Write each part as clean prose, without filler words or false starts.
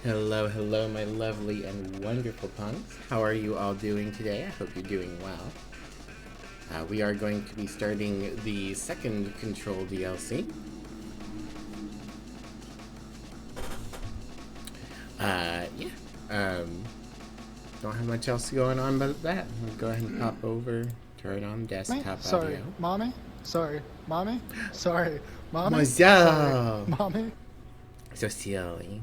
Hello, hello, my lovely and wonderful punks. How are you all doing today? I hope you're doing well. We are going to be starting the second Control DLC. Yeah. Don't have much else going on but that. I'll go ahead and pop over, turn on desktop Sorry, audio. mommy. Sorry, mommy. Sorry, mommy. Sorry, Mozelle! mommy. So silly.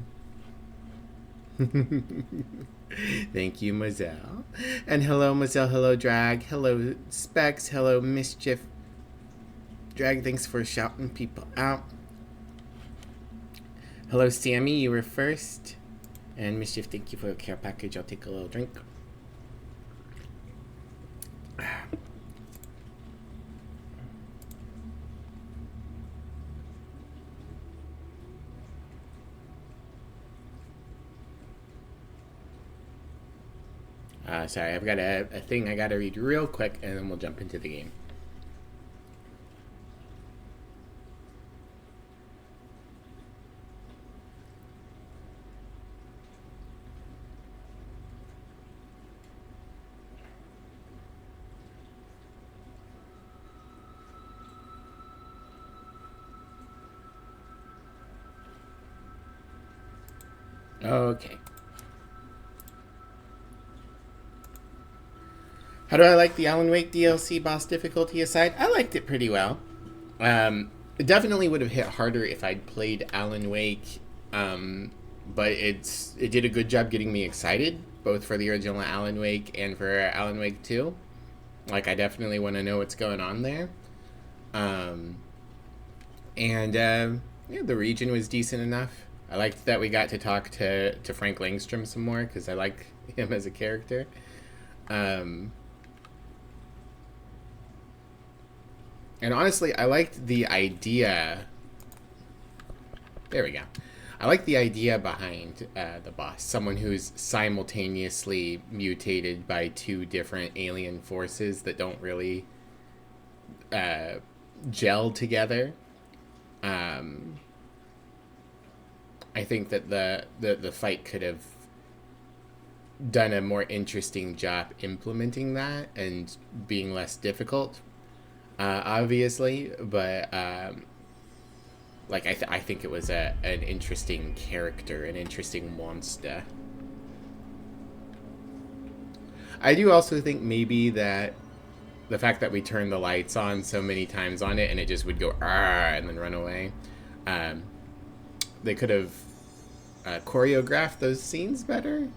Thank you, Mozelle. And hello, Mozelle. Hello, Drag. Hello, Specs. Hello, Mischief. Drag, thanks for shouting people out. Hello, Sammy. You were first. And Mischief, thank you for your care package. I'll take a little drink. Sorry, I've got a thing I gotta read real quick, and then we'll jump into the game. Okay. How do I like the Alan Wake DLC boss difficulty aside? I liked it pretty well. It definitely would have hit harder if I'd played Alan Wake, but it did a good job getting me excited, both for the original Alan Wake and for Alan Wake 2. Like, I definitely want to know what's going on there. Yeah, the region was decent enough. I liked that we got to talk to Frank Langstrom some more, because I like him as a character. And honestly, I liked the idea. There we go. I like the idea behind the boss. Someone who's simultaneously mutated by two different alien forces that don't really gel together. I think that the fight could have done a more interesting job implementing that and being less difficult, obviously, but like I think it was an interesting character, an interesting monster. I do also think maybe that the fact that we turned the lights on so many times on it and it just would go and then run away, they could have choreographed those scenes better,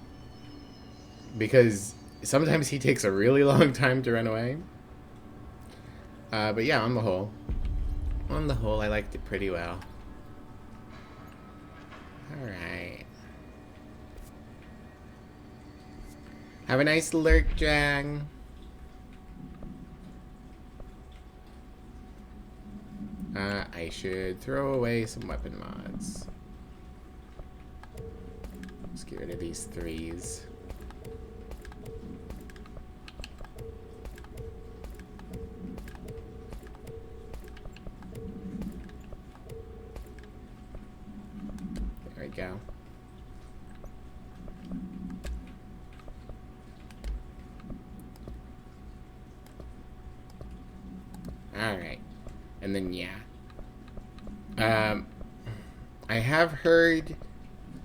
because sometimes he takes a really long time to run away. But yeah, on the whole, I liked it pretty well. All right. Have a nice lurk, Drag. I should throw away some weapon mods. Let's get rid of these threes. There we go. Alright. And then, yeah. I have heard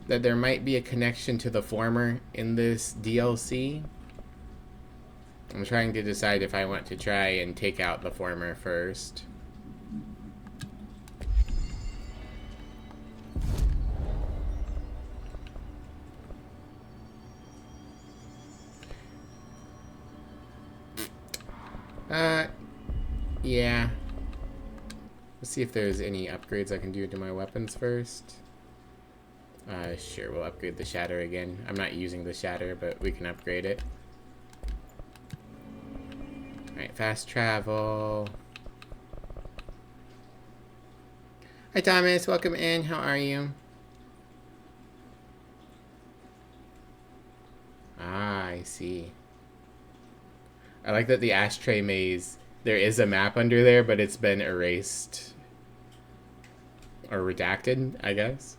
that there might be a connection to the former in this DLC. I'm trying to decide if I want to try and take out the former first. Yeah. Let's see if there's any upgrades I can do to my weapons first. Sure, we'll upgrade the shatter again. I'm not using the shatter, but we can upgrade it. Alright, fast travel. Hi Thomas, welcome in. How are you? Ah, I see. I like that the ashtray maze, there is a map under there, but it's been erased. Or redacted, I guess.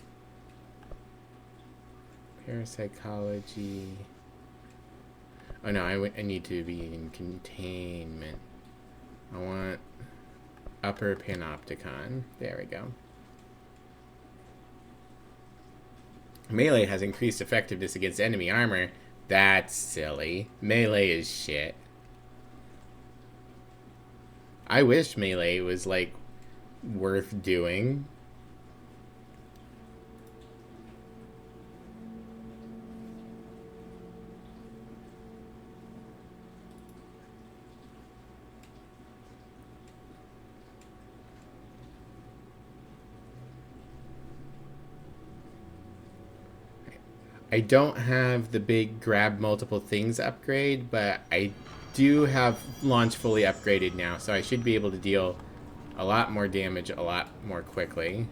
Parapsychology. Oh no, I need to be in containment. I want upper panopticon. There we go. Melee has increased effectiveness against enemy armor. That's silly. Melee is shit. I wish melee was, like, worth doing. I don't have the big grab multiple things upgrade, but I do have launch fully upgraded now, so I should be able to deal a lot more damage a lot more quickly.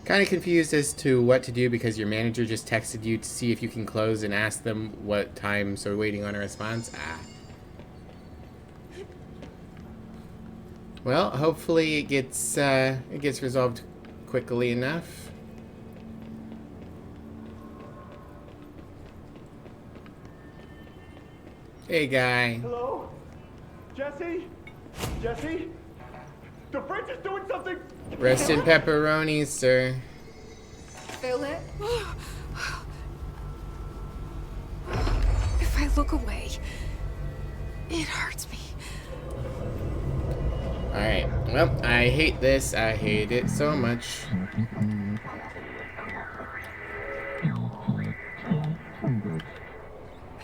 Kind of confused as to what to do because your manager just texted you to see if you can close and ask them what time, so we're waiting on a response. Well, hopefully it gets resolved quickly enough. Hey, guy. Hello? Jesse? Jesse? The fridge is doing something! Rest in pepperonis, sir. Philip? If I look away, it hurts me. Alright, well, I hate this. I hate it so much.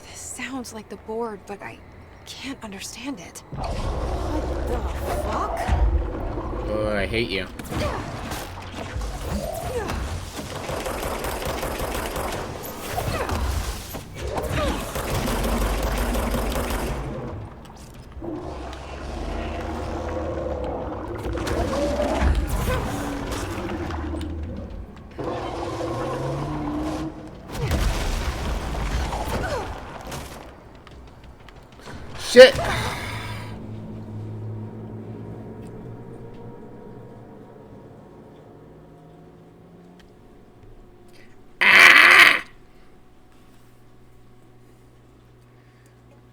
This sounds like the board, but I can't understand it. What the fuck? Oh, I hate you. Shit!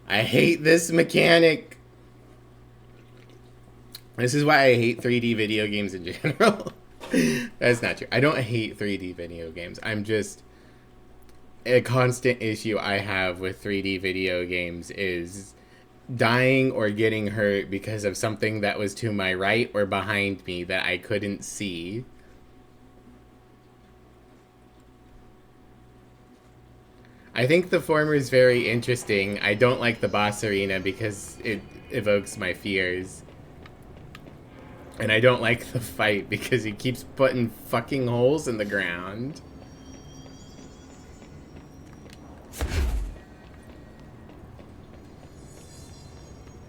I hate this mechanic. This is why I hate 3D video games in general. That's not true. I don't hate 3D video games. I'm just... A constant issue I have with 3D video games is dying or getting hurt because of something that was to my right or behind me that I couldn't see. I think the former is very interesting. I don't like the boss arena because it evokes my fears. And I don't like the fight because he keeps putting fucking holes in the ground.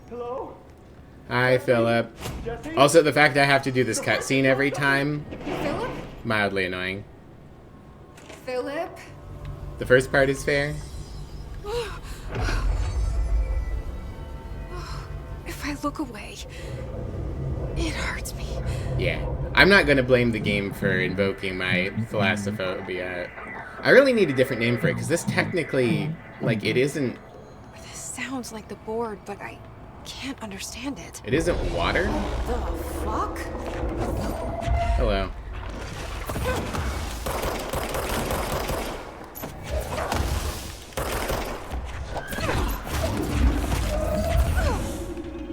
Hello? Hi, Philip. Jesse? Also, the fact that I have to do this cutscene every time, Philip? mildly annoying. Philip? The first part is fair. If I look away, it hurts me. Yeah. I'm not gonna blame the game for invoking my thalassophobia. I really need a different name for it, because this technically, like, it isn't... This sounds like the board, but I can't understand it. It isn't water? The fuck? Hello.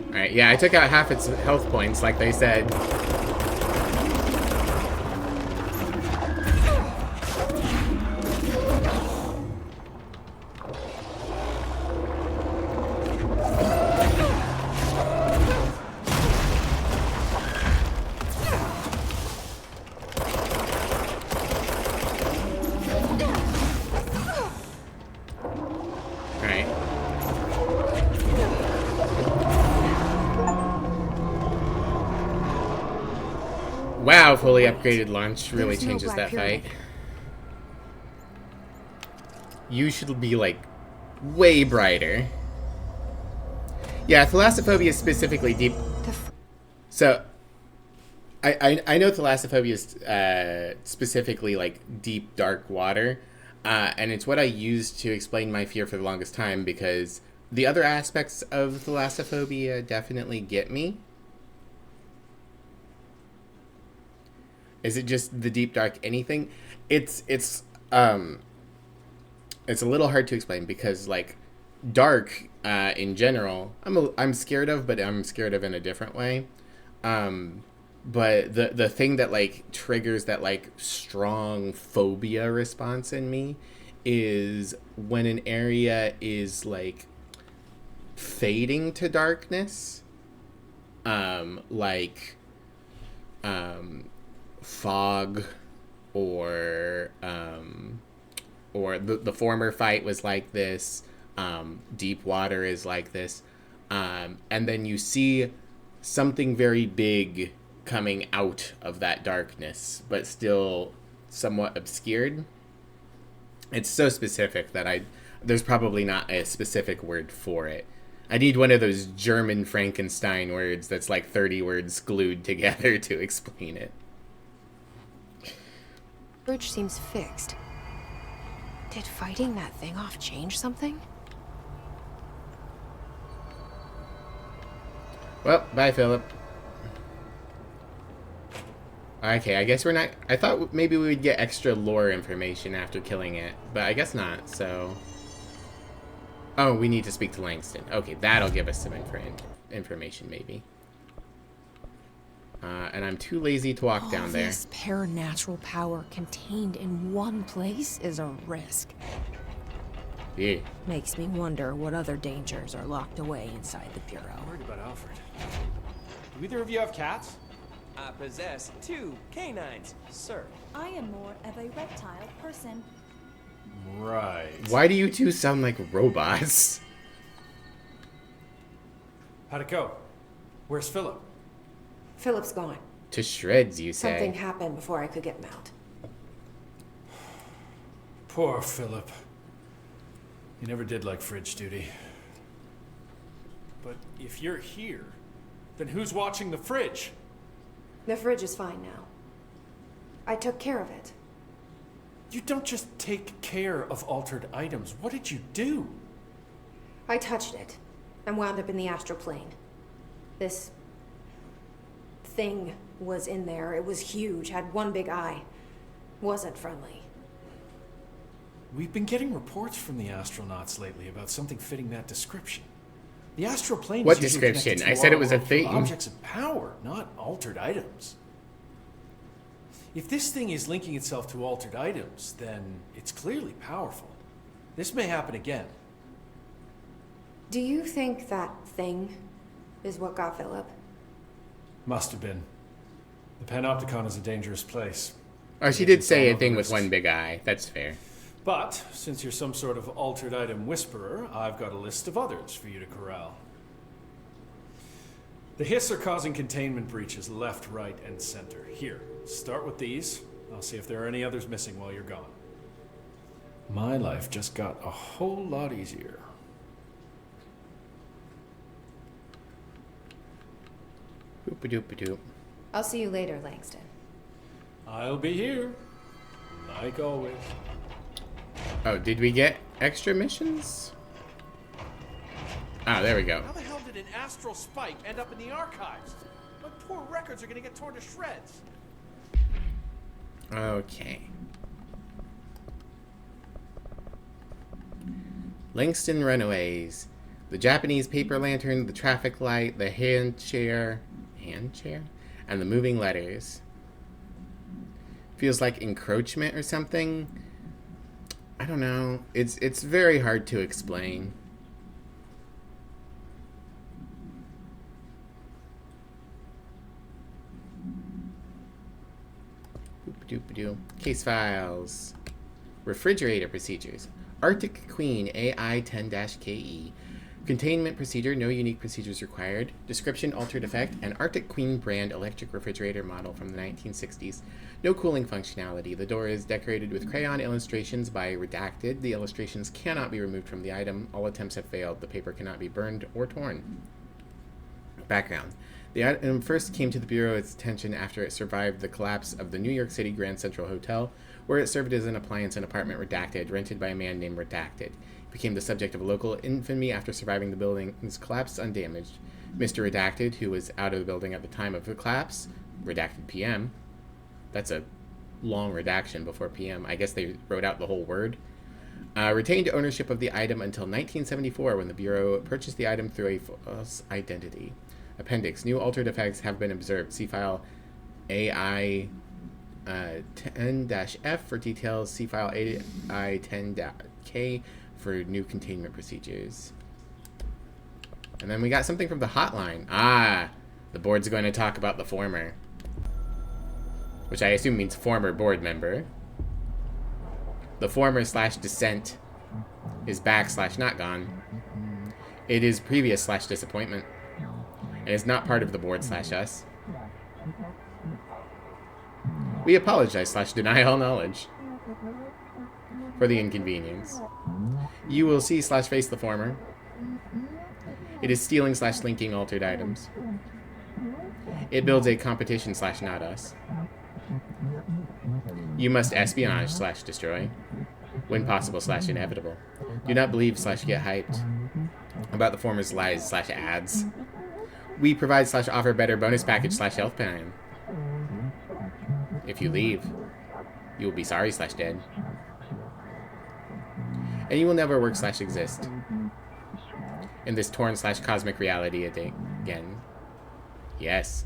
Alright, yeah, I took out half its health points, like they said. Alright. Wow, fully upgraded launch really There's no changes Black that Pyramid. fight. You should be, like, way brighter. Yeah, thalassophobia is specifically deep. So, I know thalassophobia is specifically like deep, dark water, and it's what I used to explain my fear for the longest time because the other aspects of thalassophobia definitely get me. Is it just the deep, dark anything? It's a little hard to explain because like dark in general, I'm scared of, but I'm scared of in a different way. But the thing that like triggers that like strong phobia response in me is when an area is like fading to darkness, like fog, or the former fight was like this. Deep water is like this, and then you see something very big coming out of that darkness, but still somewhat obscured. It's so specific that there's probably not a specific word for it. I need one of those German Frankenstein words that's like 30 words glued together to explain it. Bridge seems fixed. Did fighting that thing off change something? Well, bye, Philip. Okay, I guess we're not... I thought maybe we would get extra lore information after killing it, but I guess not, so... Oh, we need to speak to Langston. Okay, that'll give us some information, maybe. And I'm too lazy to walk down there. This paranatural power contained in one place is a risk. Yeah. Makes me wonder what other dangers are locked away inside the Bureau. I'm worried about Alfred. Do either of you have cats? I possess 2 canines, sir. I am more of a reptile person. Right. Why do you two sound like robots? How'd it go? Where's Philip? Philip's gone. To shreds, you say? Something happened before I could get him out. Poor Philip. He never did like fridge duty. But if you're here, then who's watching the fridge? The fridge is fine now. I took care of it. You don't just take care of altered items. What did you do? I touched it and wound up in the astral plane. This thing was in there. It was huge, had one big eye. Wasn't friendly. We've been getting reports from the astronauts lately about something fitting that description. The astral plane What is usually description? connected to I said it our was a world thing. through objects of power, not altered items. If this thing is linking itself to altered items, then it's clearly powerful. This may happen again. Do you think that thing is what got Philip? Must have been. The Panopticon is a dangerous place. Oh, she did say a thing with one big eye. That's fair. But, since you're some sort of altered item whisperer, I've got a list of others for you to corral. The Hiss are causing containment breaches left, right, and center. Here, start with these. I'll see if there are any others missing while you're gone. My life just got a whole lot easier. Boop-a-doop-a-doop. I'll see you later, Langston. I'll be here, like always. Oh, did we get extra missions? Ah, there we go. How the hell did an astral spike end up in the archives? My poor records are gonna get torn to shreds. Okay. Langston Runaways. The Japanese paper lantern, the traffic light, the hand chair, and the moving letters. Feels like encroachment or something. I don't know. It's very hard to explain. Boop-a-doop-a-doo. Case files. Refrigerator procedures. Arctic Queen AI-10-KE. Containment procedure, no unique procedures required. Description, altered effect, an Arctic Queen brand electric refrigerator model from the 1960s. No cooling functionality. The door is decorated with crayon illustrations by Redacted. The illustrations cannot be removed from the item. All attempts have failed. The paper cannot be burned or torn. Background. The item first came to the Bureau's attention after it survived the collapse of the New York City Grand Central Hotel, where it served as an appliance in apartment Redacted, rented by a man named Redacted. It became the subject of local infamy after surviving the building's collapse undamaged. Mr. Redacted, who was out of the building at the time of the collapse, Redacted PM. That's a long redaction before PM. I guess they wrote out the whole word. Retained ownership of the item until 1974, when the Bureau purchased the item through a false identity. Appendix. New altered effects have been observed. See file AI 10-F for details. See file AI 10-K for new containment procedures. And then we got something from the hotline. Ah, the board's going to talk about the former. Which I assume means former board member. The former / dissent is back / not gone. It is previous / disappointment. And is not part of the board / us. We apologize / deny all knowledge for the inconvenience. You will see / face the former. It is stealing / linking altered items. It builds a competition / not us. You must espionage / destroy. When possible / inevitable. Do not believe / get hyped about the former's lies / ads. We provide / offer better bonus package / health plan. If you leave, you will be sorry / dead. And you will never work / exist in this torn / cosmic reality again. Yes.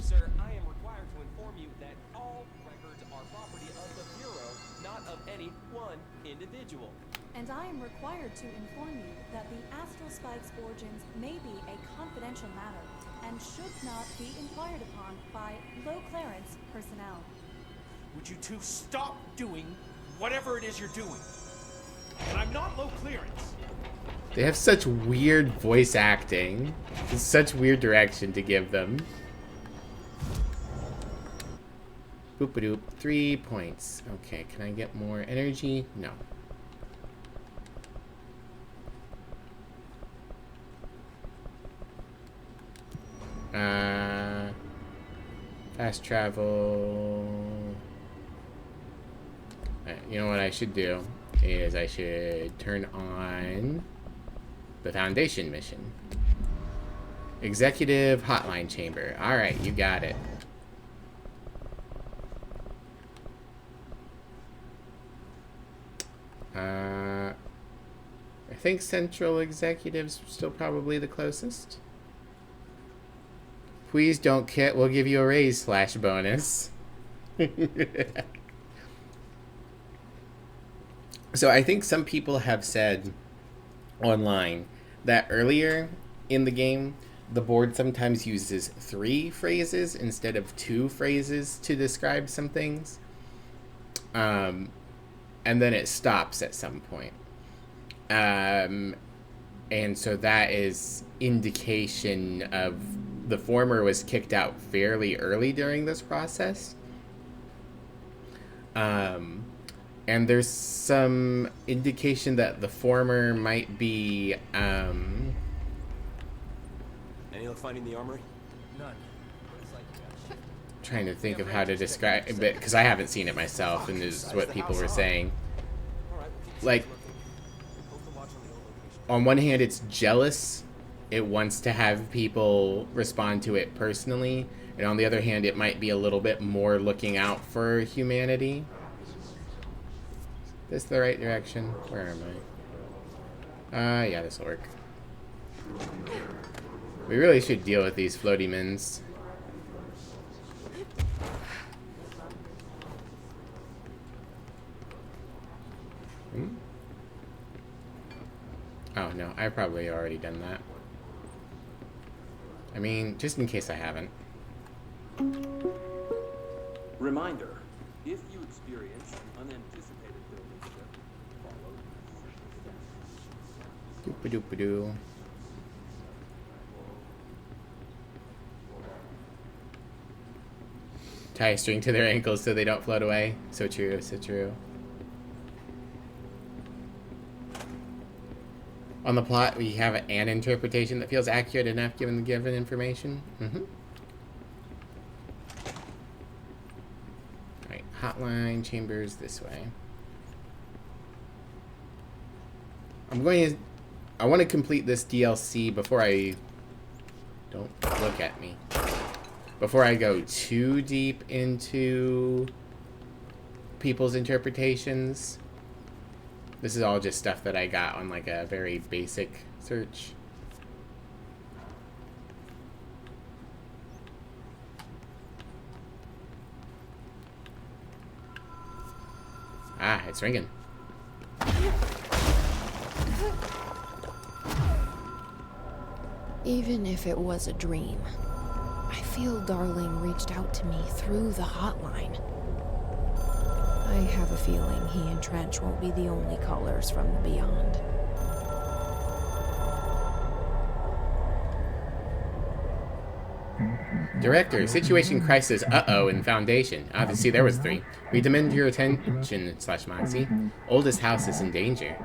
Sir, I am required to inform you that all records are property of the Bureau, not of any one individual. And I am required to inform you that the Astral Spike's origins may be a confidential matter and should not be inquired upon by low clearance personnel. Would you two stop doing whatever it is you're doing? And I'm not low clearance. They have such weird voice acting. It's such weird direction to give them. Boop-a-doop. 3 points. Okay, can I get more energy? No. Fast travel. You know what I should do is I should turn on the Foundation mission. Executive Hotline Chamber. Alright, you got it. I think Central Executive's still probably the closest. Please don't quit. We'll give you a raise / bonus. So I think some people have said online that earlier in the game, the board sometimes uses 3 phrases instead of 2 phrases to describe some things. And then it stops at some point. And so that is indication of the former was kicked out fairly early during this process. And there's some indication that the former might be, Any luck finding the armory? None. trying to think of how to describe it, because I haven't seen it myself, and this is what people were saying. Like, on one hand, it's jealous. It wants to have people respond to it personally. And on the other hand, it might be a little bit more looking out for humanity. Is this the right direction? Where am I? Yeah, this will work. We really should deal with these floaty mins. Oh, no, I've probably already done that. I mean, just in case I haven't. Reminder, if you experience an unanticipated building shift, follow the steps. Doop-a-doop-a-doo. Tie a string to their ankles so they don't float away. So true, so true. On the plot, we have an interpretation that feels accurate enough given the given information. Alright, hotline chambers this way. I want to complete this DLC before I... Don't look at me. Before I go too deep into people's interpretations. This is all just stuff that I got on like a very basic search. Ah, it's ringing. Even if it was a dream, I feel Darling reached out to me through the hotline. I have a feeling he and Trench won't be the only callers from the beyond. Director, situation crisis, uh-oh, in Foundation. Ah, see, there was 3. We demand your attention, /Moxie. Oldest house is in danger.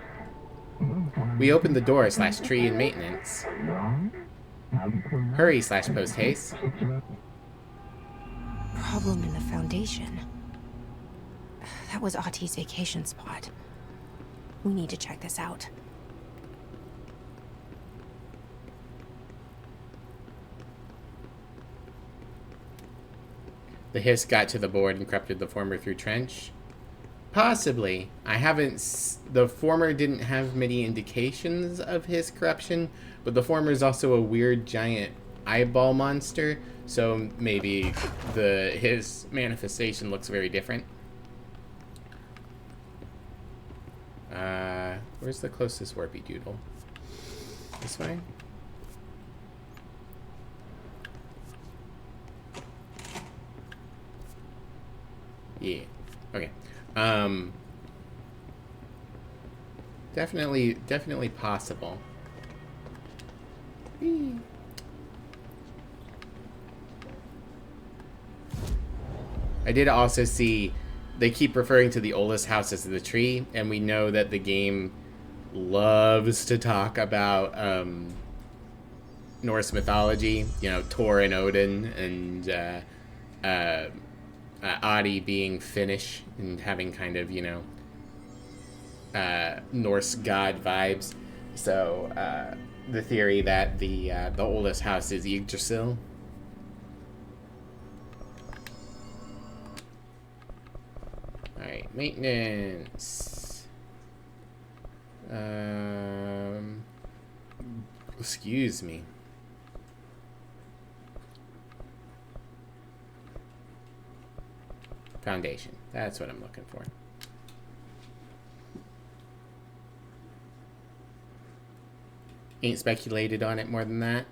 We opened the door, /tree in maintenance. Hurry, /post haste. Problem in the Foundation. That was Ahti's vacation spot. We need to check this out. The hiss got to the board and corrupted the former through Trench. Possibly. I haven't... The former didn't have many indications of his corruption, but the former is also a weird giant eyeball monster, so maybe his manifestation looks very different. Where's the closest Warpy Doodle? This way? Yeah. Okay. Definitely possible. I did also see they keep referring to the oldest house as the tree, and we know that the game loves to talk about Norse mythology, you know, Thor and Odin, and Ahti being Finnish and having kind of, you know, Norse god vibes. So the theory that the oldest house is Yggdrasil. All right, maintenance. Excuse me. Foundation. That's what I'm looking for. Ain't speculated on it more than that.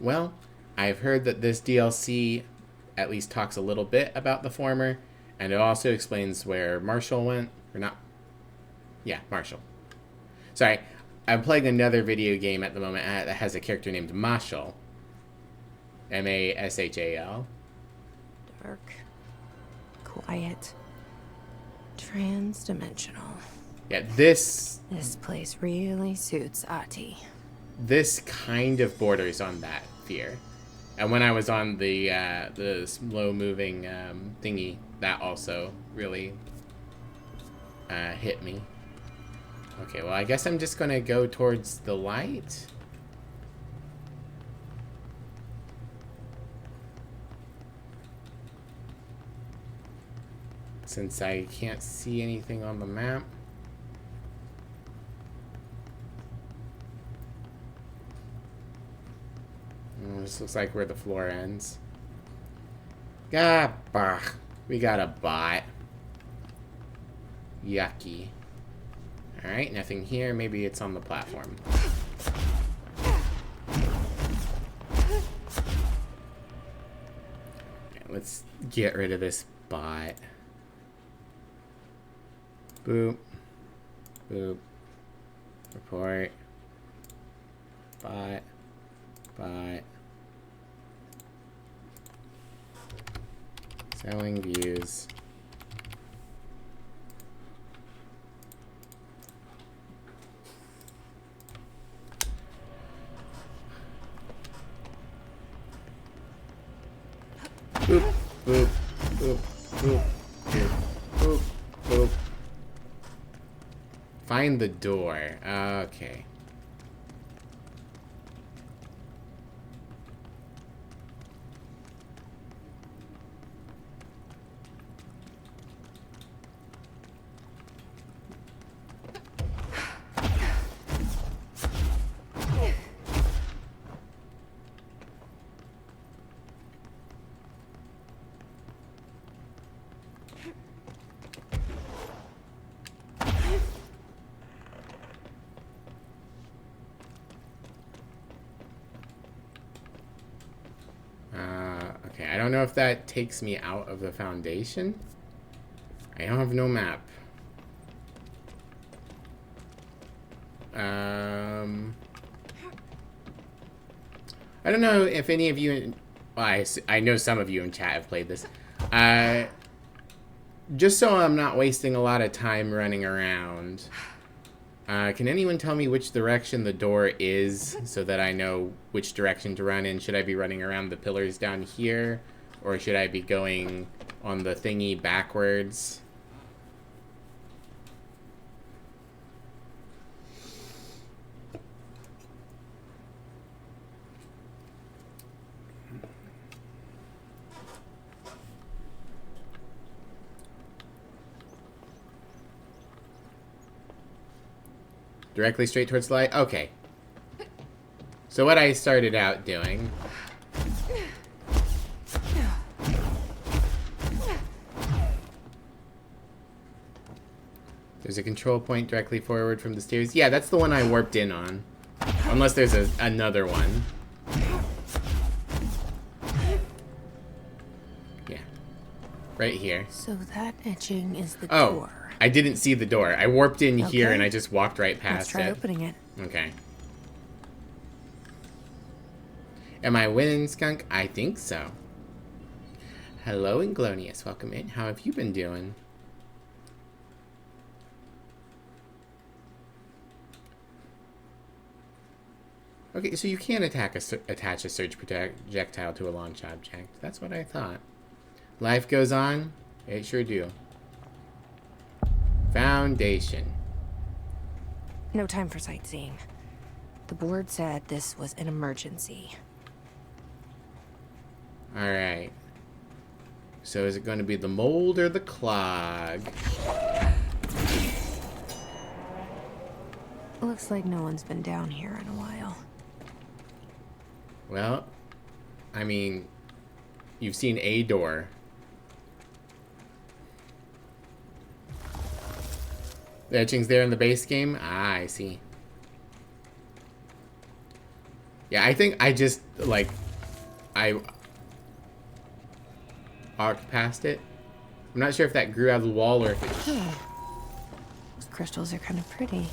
Well, I've heard that this DLC at least talks a little bit about the former, and it also explains where Marshall went, or not. Yeah, Marshall. Sorry, I'm playing another video game at the moment that has a character named Mashal. M-A-S-H-A-L. Dark, quiet, trans-dimensional. Yeah, this place really suits Ahti. This kind of borders on that fear. And when I was on the slow-moving thingy, that also really hit me. Okay, well, I guess I'm just going to go towards the light. Since I can't see anything on the map. This looks like where the floor ends. Ah, bah. We got a bot. Yucky. Alright, nothing here. Maybe it's on the platform. Okay, let's get rid of this bot. Boop. Boop. Report. Bot. Bot. Selling views. Boop, boop, boop, boop, boop, boop, boop. Find the door. Okay. Okay, I don't know if that takes me out of the foundation. I don't have no map. I don't know if any of you, well, I know some of you in chat have played this. Just so I'm not wasting a lot of time running around, can anyone tell me which direction the door is so that I know which direction to run in? Should I be running around the pillars down here, or should I be going on the thingy backwards? Directly straight towards the light? Okay. So what I started out doing... There's a control point directly forward from the stairs. Yeah, that's the one I warped in on. Unless there's another one. Yeah. Right here. So that etching is the door. door. I didn't see the door. I warped in here and I just walked right past it. Let's try opening it. Okay. Am I winning, Skunk? I think so. Hello, Inglonious. Welcome in. How have you been doing? Okay, so you can attach a surge projectile to a launch object. That's what I thought. Life goes on. It sure do. Foundation. No time for sightseeing. The board said this was an emergency. Alright. So is it going to be the mold or the clog? Looks like no one's been down here in a while. Well, I mean, you've seen a door. The etching's there in the base game? Ah, I see. Yeah, I think I just, like, I walked past it. I'm not sure if that grew out of the wall or if it... Those crystals are kind of pretty.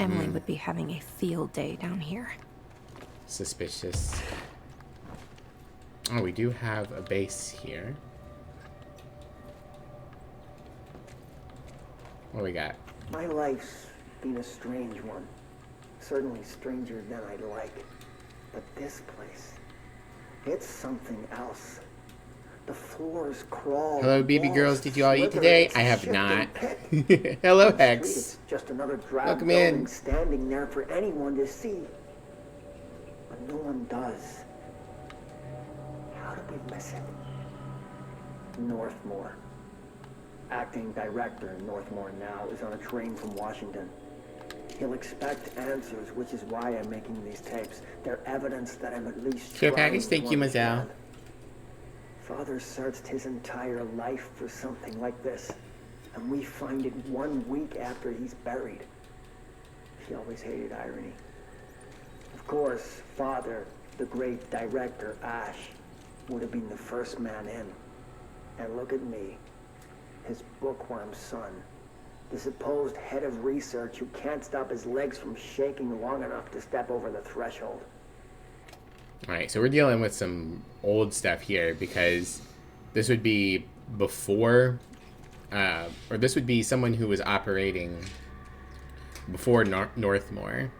Emily would be having a field day down here. Suspicious. Oh, we do have a base here. What do we got? My life's been a strange one. Certainly stranger than I'd like. But this place, it's something else. The floors crawl. Hello, BB girls. Did you all eat today? I have not. Hello, Hex. It's just another drab Welcome building in. standing there for anyone to see. But no one does. How did we miss it? Northmore. Acting director Northmore now is on a train from Washington. He'll expect answers, which is why I'm making these tapes. They're evidence that I'm at least Sure trying package. to Thank you, Mazal. understand. Father searched his entire life for something like this, and we find it 1 week after he's buried. He always hated irony. Of course, Father, the great director Ash, would have been the first man in. And look at me, his bookworm son, the supposed head of research who can't stop his legs from shaking long enough to step over the threshold. Alright, so we're dealing with some old stuff here because this would be before, or this would be someone who was operating before Northmore.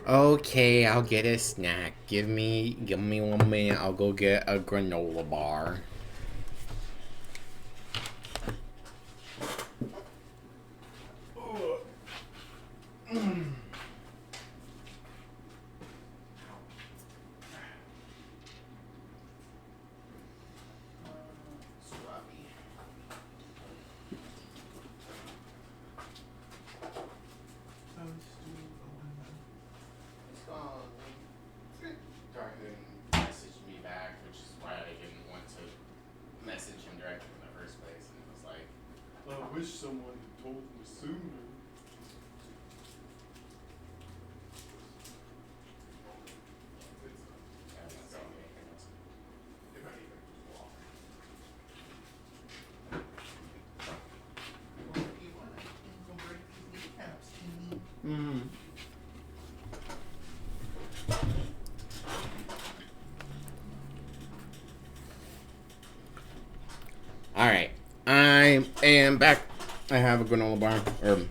Okay, I'll get a snack. Give me 1 minute. I'll go get a granola bar. Darwin messaged me back, which is why I didn't want to message him directly in the first place. And it was like, I wish someone had told me sooner. Mm. Alright, I am back. I have a granola bar, or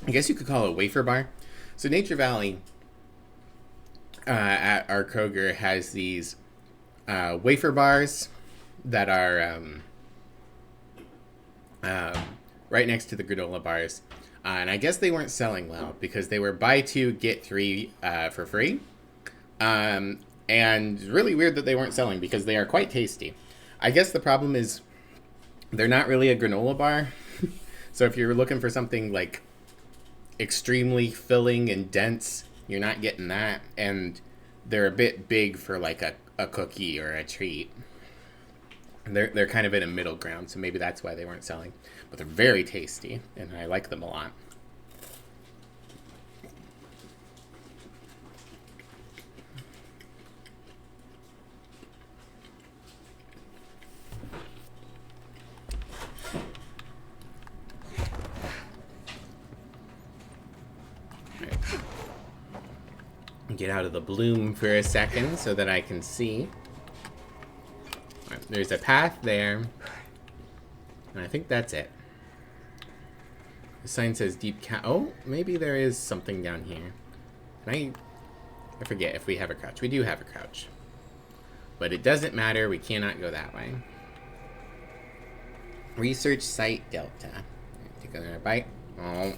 I guess you could call it a wafer bar. So Nature Valley at our Kroger has these wafer bars that are right next to the granola bars. And I guess they weren't selling well because they were buy 2, get 3 for free. And really weird that they weren't selling because they are quite tasty. I guess the problem is they're not really a granola bar. So if you're looking for something like extremely filling and dense, you're not getting that. And they're a bit big for like a cookie or a treat. And they're kind of in a middle ground, so maybe that's why they weren't selling. But they're very tasty, and I like them a lot. Get out of the bloom for a second so that I can see. Right, there's a path there. And I think that's it. The sign says deep cat. Oh, maybe there is something down here. I forget if we have a crouch. We do have a crouch. But it doesn't matter. We cannot go that way. Research site Delta. Take another bite. Oh.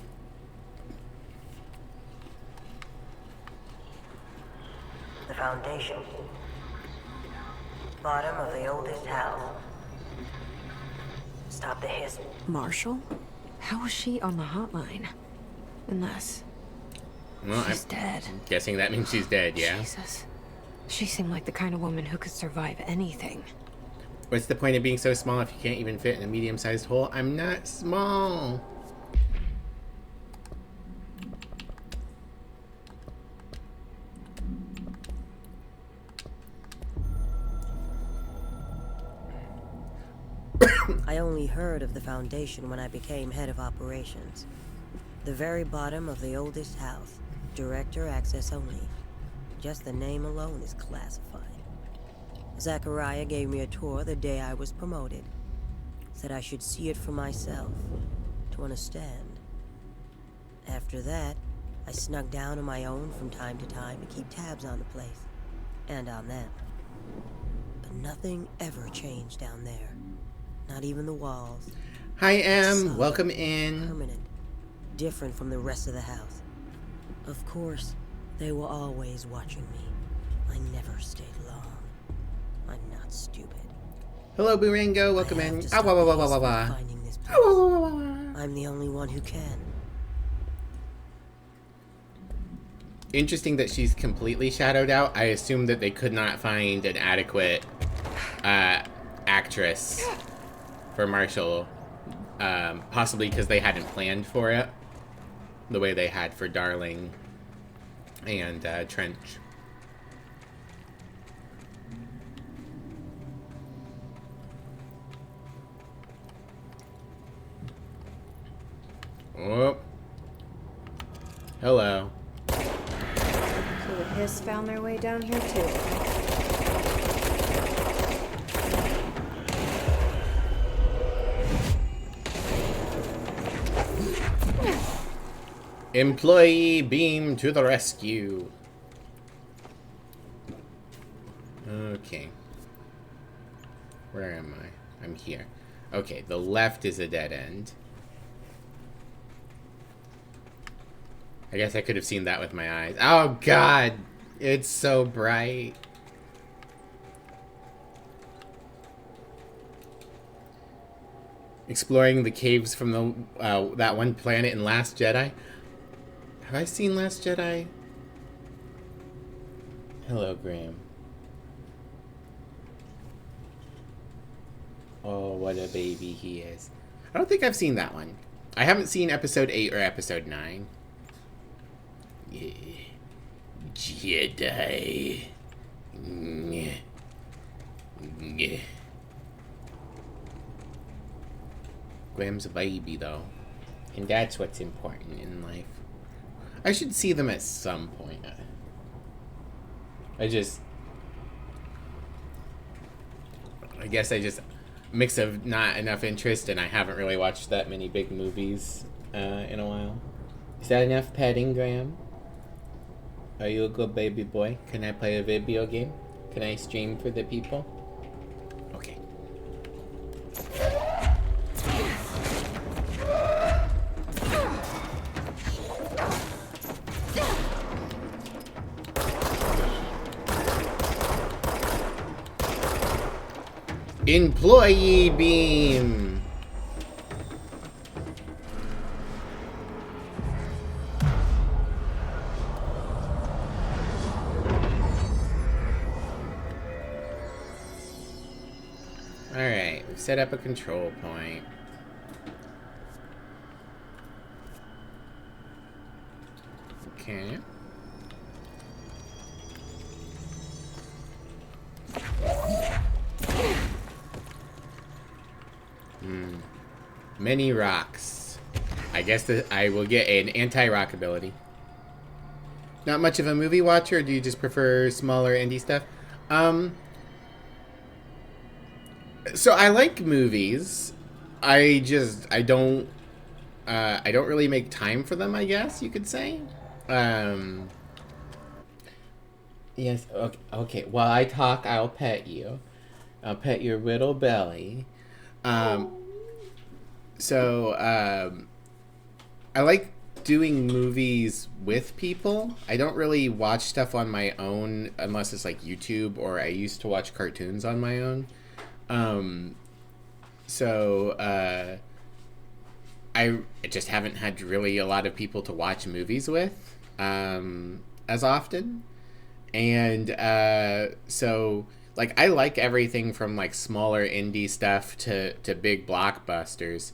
The Foundation. Bottom of the oldest house. Stop the hiss. Marshall? How is she on the hotline? Unless Well, she's dead. I'm guessing that means she's dead, yeah? Jesus. She seemed like the kind of woman who could survive anything. What's the point of being so small if you can't even fit in a medium-sized hole? I'm not small. I only heard of the Foundation when I became head of operations. The very bottom of the oldest house. Director access only. Just the name alone is classified. Zachariah gave me a tour the day I was promoted. Said I should see it for myself, to understand. After that, I snuck down on my own from time to time to keep tabs on the place. And on them. But nothing ever changed down there. Not even the walls. Hi, Em. Solid, Welcome in. Permanent. Different from the rest of the house. Of course, they were always watching me. I never stayed long. I'm not stupid. Hello, Burango. Welcome in. Ah, wah, wah, wah, wah, wah, wah. Finding this place. Ah, wah, wah, wah, wah. I'm the only one who can. Interesting that she's completely shadowed out. I assume that they could not find an adequate actress for Marshall. Possibly because they hadn't planned for it the way they had for Darling and Trench. Oh. Hello. So the Hiss found their way down here too. Employee beam to the rescue. Okay. Where am I? I'm here. Okay, the left is a dead end. I guess I could have seen that with my eyes. Oh god! It's so bright. Exploring the caves from the that one planet in Last Jedi. Have I seen Last Jedi? Hello, Graham. Oh, what a baby he is. I don't think I've seen that one. I haven't seen episode 8 or episode 9. Yeah. Jedi. Yeah. Yeah. Graham's a baby, though. And that's what's important in life. I should see them at some point. I guess I just mix of not enough interest, and I haven't really watched that many big movies in a while. Is that enough petting, Graham? Are you a good baby boy? Can I play a video game? Can I stream for the people? Okay. Employee beam. Alright, we've set up a control point. Okay. Many rocks. I guess that I will get an anti-rock ability. Not much of a movie watcher, or do you just prefer smaller indie stuff? So I like movies. I don't really make time for them, I guess you could say. Yes, okay. While I talk, I'll pet you. I'll pet your little belly. I like doing movies with people. I don't really watch stuff on my own unless it's like YouTube, or I used to watch cartoons on my own. I just haven't had really a lot of people to watch movies with as often. And like, I like everything from like smaller indie stuff to big blockbusters.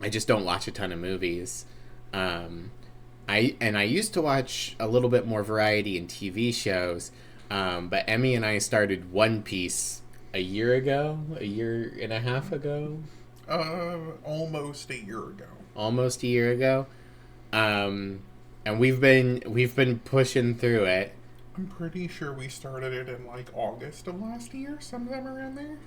I just don't watch a ton of movies. I used to watch a little bit more variety in TV shows, but Emmy and I started One Piece a year and a half ago. Almost a year ago. Almost a year ago, and we've been pushing through it. I'm pretty sure we started it in like August of last year, sometime around there.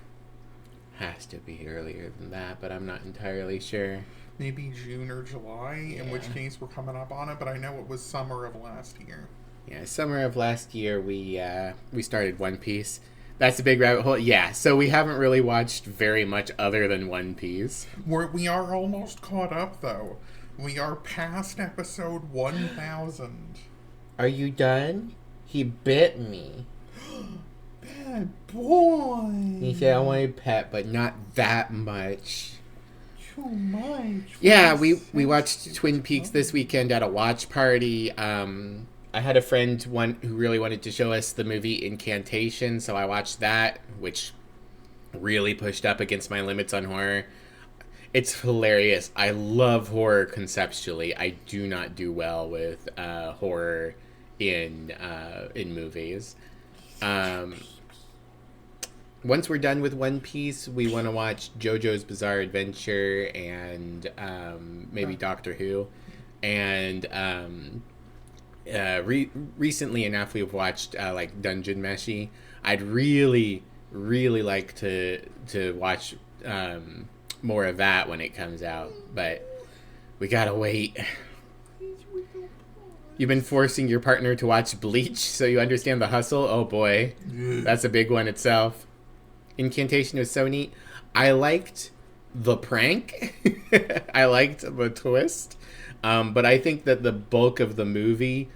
Has to be earlier than that, but I'm not entirely sure. Maybe June or July, in which case we're coming up on it, but I know it was summer of last year. Yeah, summer of last year we started One Piece. That's a big rabbit hole. Yeah, so we haven't really watched very much other than One Piece. We are almost caught up, though. We are past episode 1000. Are you done? He bit me. Bad boy. He said I want a pet, but not that much. Too much. Yeah, we watched Twin Peaks this weekend at a watch party. I had a friend who really wanted to show us the movie Incantation, so I watched that, which really pushed up against my limits on horror. It's hilarious. I love horror conceptually. I do not do well with horror in movies. Once we're done with One Piece, we want to watch JoJo's Bizarre Adventure and maybe Doctor Who. And recently enough, we've watched like Dungeon Meshi. I'd really like to watch more of that when it comes out, but We gotta wait. You've been forcing your partner to watch Bleach so you understand the hustle? Oh boy. That's a big one itself. Incantation was so neat. I liked the prank. I liked the twist. But I think that the bulk of the movie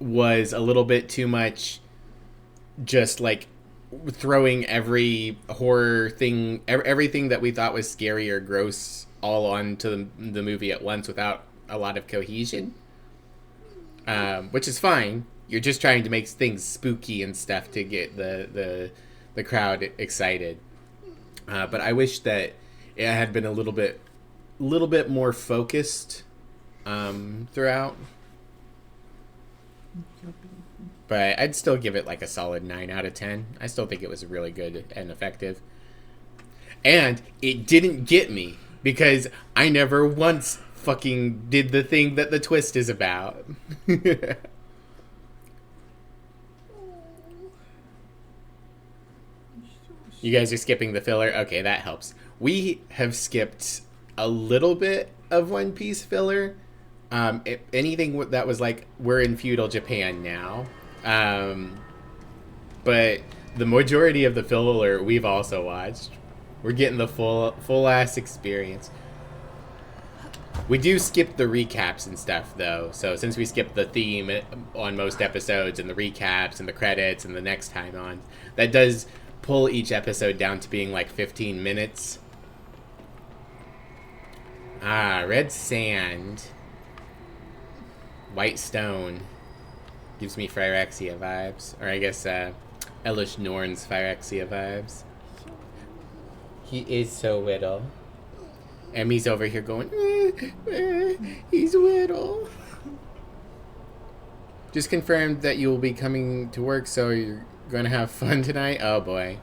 was a little bit too much just like throwing every horror thing, everything that we thought was scary or gross all onto the movie at once without a lot of cohesion. Which is fine. You're just trying to make things spooky and stuff to get the crowd excited. But I wish that it had been a little bit more focused throughout. But I'd still give it like a solid 9 out of 10. I still think it was really good and effective. And it didn't get me because I never once fucking did the thing that the twist is about. You guys are skipping the filler? Okay, that helps. We have skipped a little bit of One Piece filler. Anything that was like, we're in feudal Japan now. But the majority of the filler we've also watched. We're getting the full ass experience. We do skip the recaps and stuff though. So since we skipped the theme on most episodes and the recaps and the credits and the next time on, that does pull each episode down to being like 15 minutes. Red sand. White stone. Gives me Phyrexia vibes. Or I guess Elish Norn's Phyrexia vibes. He is so little. Emmy's over here going, he's little. Just confirmed that you will be coming to work, so you're going to have fun tonight? Oh boy.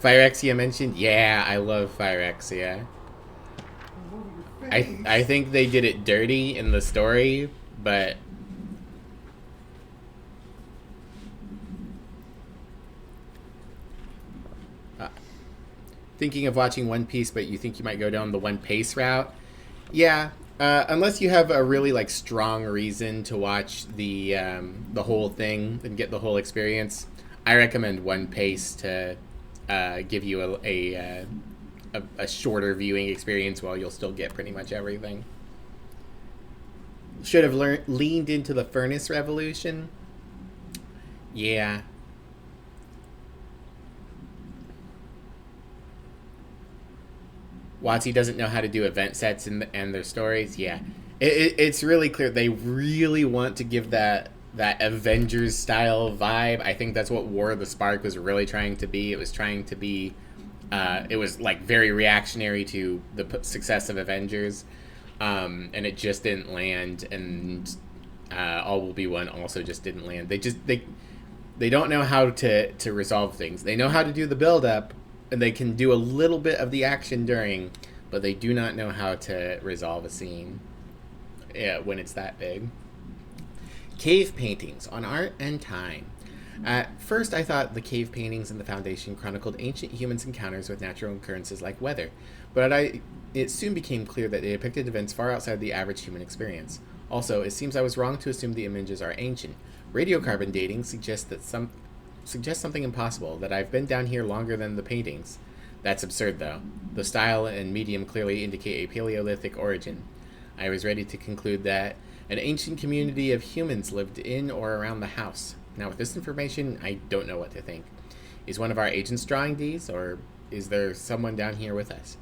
Phyrexia mentioned? Yeah, I love Phyrexia. I think they did it dirty in the story, but... thinking of watching One Piece, but you think you might go down the One Piece route? Yeah, unless you have a really like strong reason to watch the whole thing and get the whole experience, I recommend One Piece to give you a shorter viewing experience while you'll still get pretty much everything. Should have leaned into the Furnace Revolution. Yeah. WotC doesn't know how to do event sets and their stories. Yeah, it's really clear they really want to give that Avengers style vibe. I think that's what War of the Spark was really trying to be. It was trying to be, it was like very reactionary to the success of Avengers, and it just didn't land. And All Will Be One also just didn't land. They don't know how to resolve things. They know how to do the build up. And they can do a little bit of the action during, but they do not know how to resolve a scene when it's that big. Cave paintings on art and time. At first, I thought the cave paintings in the Foundation chronicled ancient humans' encounters with natural occurrences like weather, but it soon became clear that they depicted events far outside the average human experience. Also, it seems I was wrong to assume the images are ancient. Radiocarbon dating suggests something impossible, that I've been down here longer than the paintings. That's absurd, though. The style and medium clearly indicate a Paleolithic origin. I was ready to conclude that an ancient community of humans lived in or around the house. Now, with this information, I don't know what to think. Is one of our agents drawing these, or is there someone down here with us?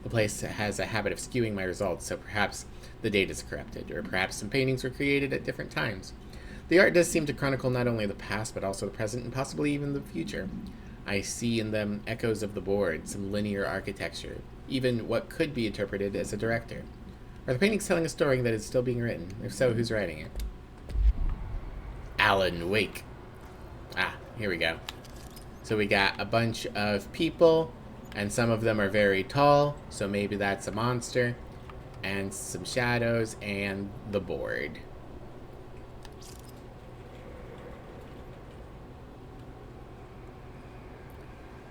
The place has a habit of skewing my results, so perhaps the date is corrupted, or perhaps some paintings were created at different times. The art does seem to chronicle not only the past, but also the present and possibly even the future. I see in them echoes of the board, some linear architecture, even what could be interpreted as a director. Are the paintings telling a story that is still being written? If so, who's writing it? Alan Wake. Here we go. So we got a bunch of people, and some of them are very tall, so maybe that's a monster, and some shadows, and the board.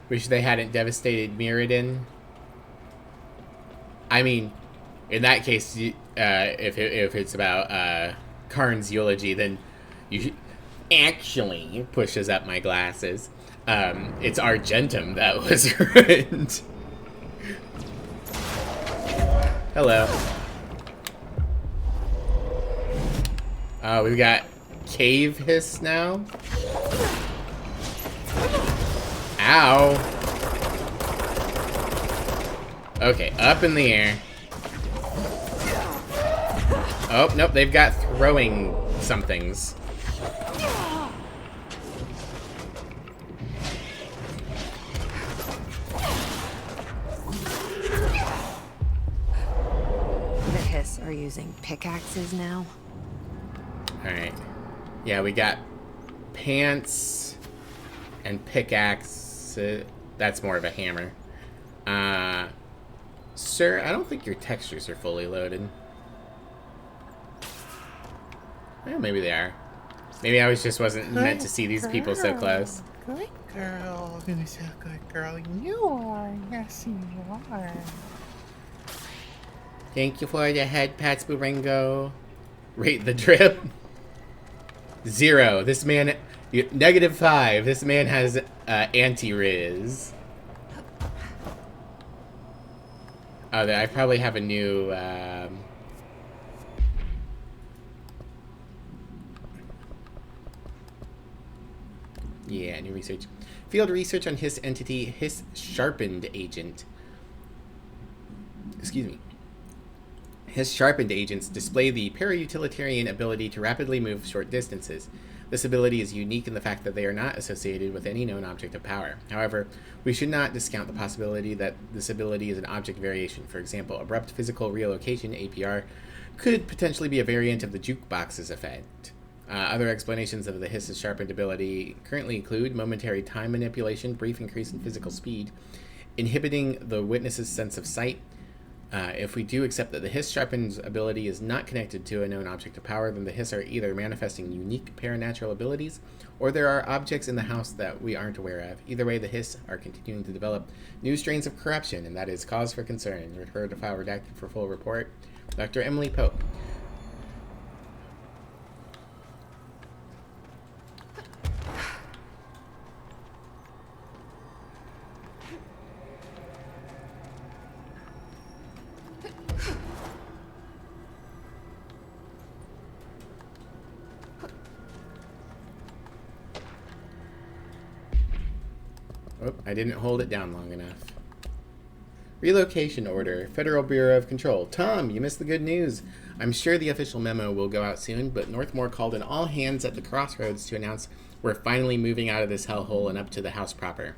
Wish they hadn't devastated Mirrodin. I mean, in that case, if it's about Karn's eulogy, then you actually pushes up my glasses. It's Argentum that was ruined. Hello. We've got cave hiss now. Ow. Okay, up in the air. Oh, nope, they've got throwing somethings. The Hiss are using pickaxes now. Alright. Yeah, we got pants and pickaxe. That's more of a hammer. Sir, I don't think your textures are fully loaded. Well, maybe they are. Maybe I wasn't meant to see these people so close. Good girl. Who's a good girl? You are. Yes, you are. Thank you for the head pats, Buringo. Rate the drip. 0. This man... -5. This man has anti-riz. Oh, I probably have a new... yeah, new research. Field research on Hiss entity, Hiss sharpened agent. Excuse me. Hiss sharpened agents display the para-utilitarian ability to rapidly move short distances. This ability is unique in the fact that they are not associated with any known object of power. However, we should not discount the possibility that this ability is an object variation. For example, abrupt physical relocation, APR, could potentially be a variant of the jukebox's effect. Other explanations of the Hiss's sharpened ability currently include momentary time manipulation, brief increase in physical speed, inhibiting the witness's sense of sight. If we do accept that the Hiss sharpened ability is not connected to a known object of power, then the Hiss are either manifesting unique paranatural abilities, or there are objects in the house that we aren't aware of. Either way, the Hiss are continuing to develop new strains of corruption, and that is cause for concern. Refer to file redacted for full report. Dr. Emily Pope. Oh, I didn't hold it down long enough. Relocation order. Federal Bureau of Control. Tom, you missed the good news. I'm sure the official memo will go out soon, but Northmore called in all hands at the crossroads to announce we're finally moving out of this hellhole and up to the house proper.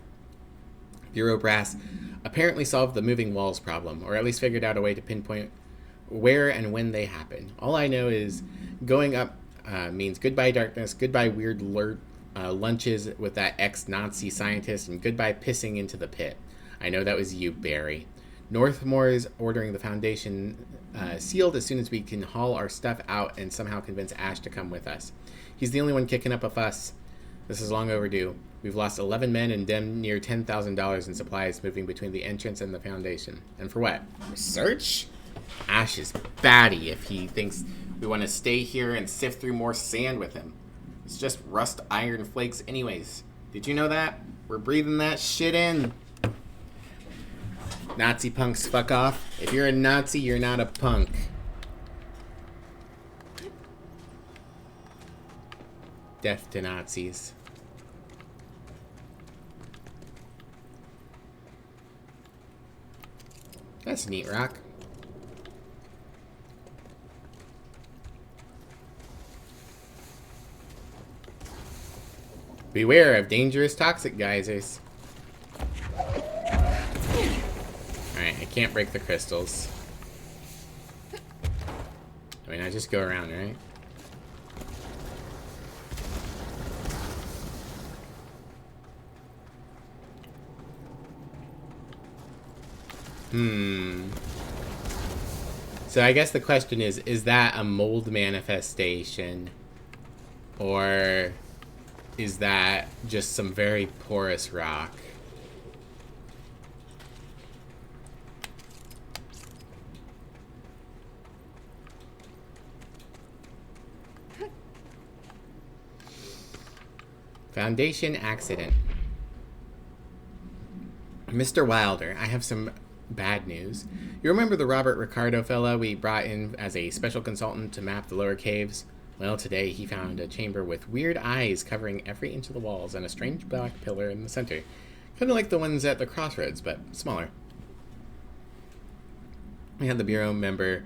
Bureau brass apparently solved the moving walls problem, or at least figured out a way to pinpoint where and when they happen. All I know is going up means goodbye darkness, goodbye weird lunches with that ex-Nazi scientist, and goodbye pissing into the pit. I know that was you, Barry. Northmore is ordering the Foundation sealed as soon as we can haul our stuff out and somehow convince Ash to come with us. He's the only one kicking up a fuss. This is long overdue. We've lost 11 men and damn near $10,000 in supplies moving between the entrance and the Foundation. And for what? Research? Ash is batty if he thinks we want to stay here and sift through more sand with him. It's just rust iron flakes anyways. Did you know that? We're breathing that shit in. Nazi punks, fuck off. If you're a Nazi, you're not a punk. Death to Nazis. That's a neat rock. Beware of dangerous toxic geysers. Alright, I can't break the crystals. I mean, I just go around, right? So I guess the question is that a mold manifestation? Or is that just some very porous rock? Foundation accident. Mr. Wilder, I have some bad news. You remember the Robert Ricardo fella we brought in as a special consultant to map the lower caves? Well, today he found a chamber with weird eyes covering every inch of the walls and a strange black pillar in the center. Kind of like the ones at the crossroads, but smaller. We had a bureau member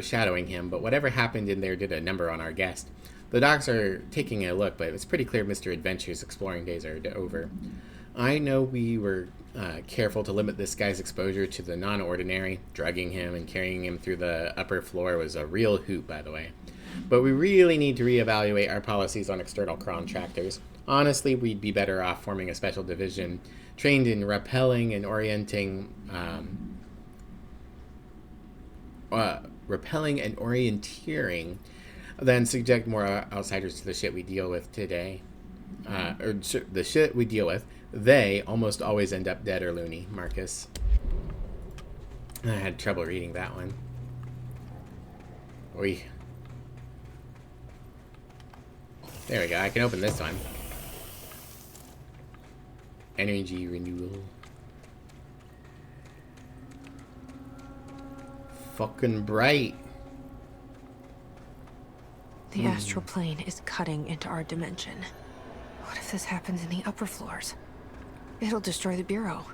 shadowing him, but whatever happened in there did a number on our guest. The docs are taking a look, but it's pretty clear Mr. Adventure's exploring days are over. I know we were careful to limit this guy's exposure to the non-ordinary. Drugging him and carrying him through the upper floor was a real hoot, by the way. But we really need to reevaluate our policies on external contractors. Honestly, we'd be better off forming a special division trained in repelling and orienteering than subject more outsiders to the shit we deal with today. The shit we deal with. They almost always end up dead or loony, Marcus. I had trouble reading that one. Oy. There we go, I can open this one. Energy renewal. Fucking bright. The astral plane is cutting into our dimension. What if this happens in the upper floors? It'll destroy the Bureau.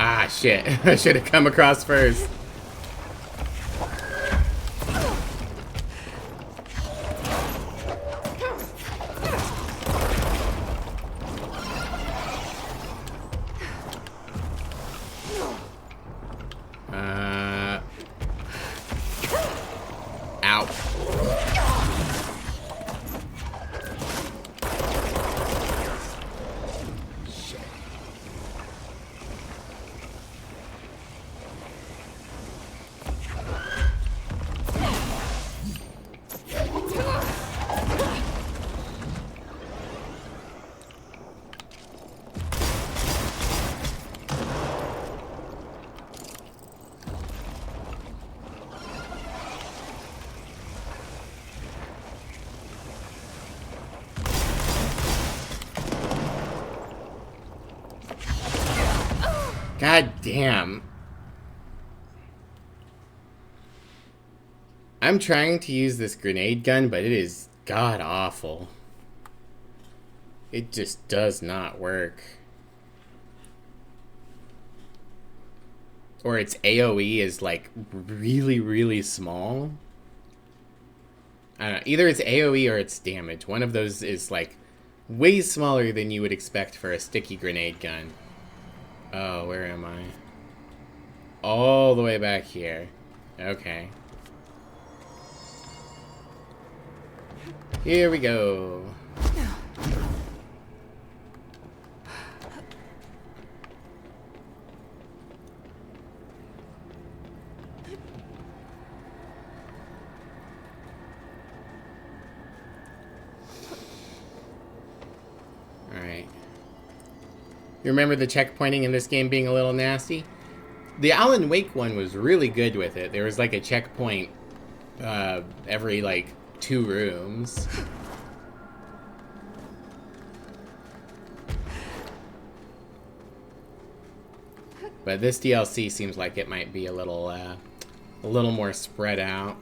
Ah, shit. I should have come across first. Ow. God damn. I'm trying to use this grenade gun, but it is god awful. It just does not work. Or its AoE is like really, really small. I don't know. Either it's AoE or it's damage. One of those is like way smaller than you would expect for a sticky grenade gun. Oh, where am I? All the way back here. Okay. Here we go. Alright. You remember the checkpointing in this game being a little nasty? The Alan Wake one was really good with it. There was like a checkpoint every like 2 rooms. But this DLC seems like it might be a little more spread out.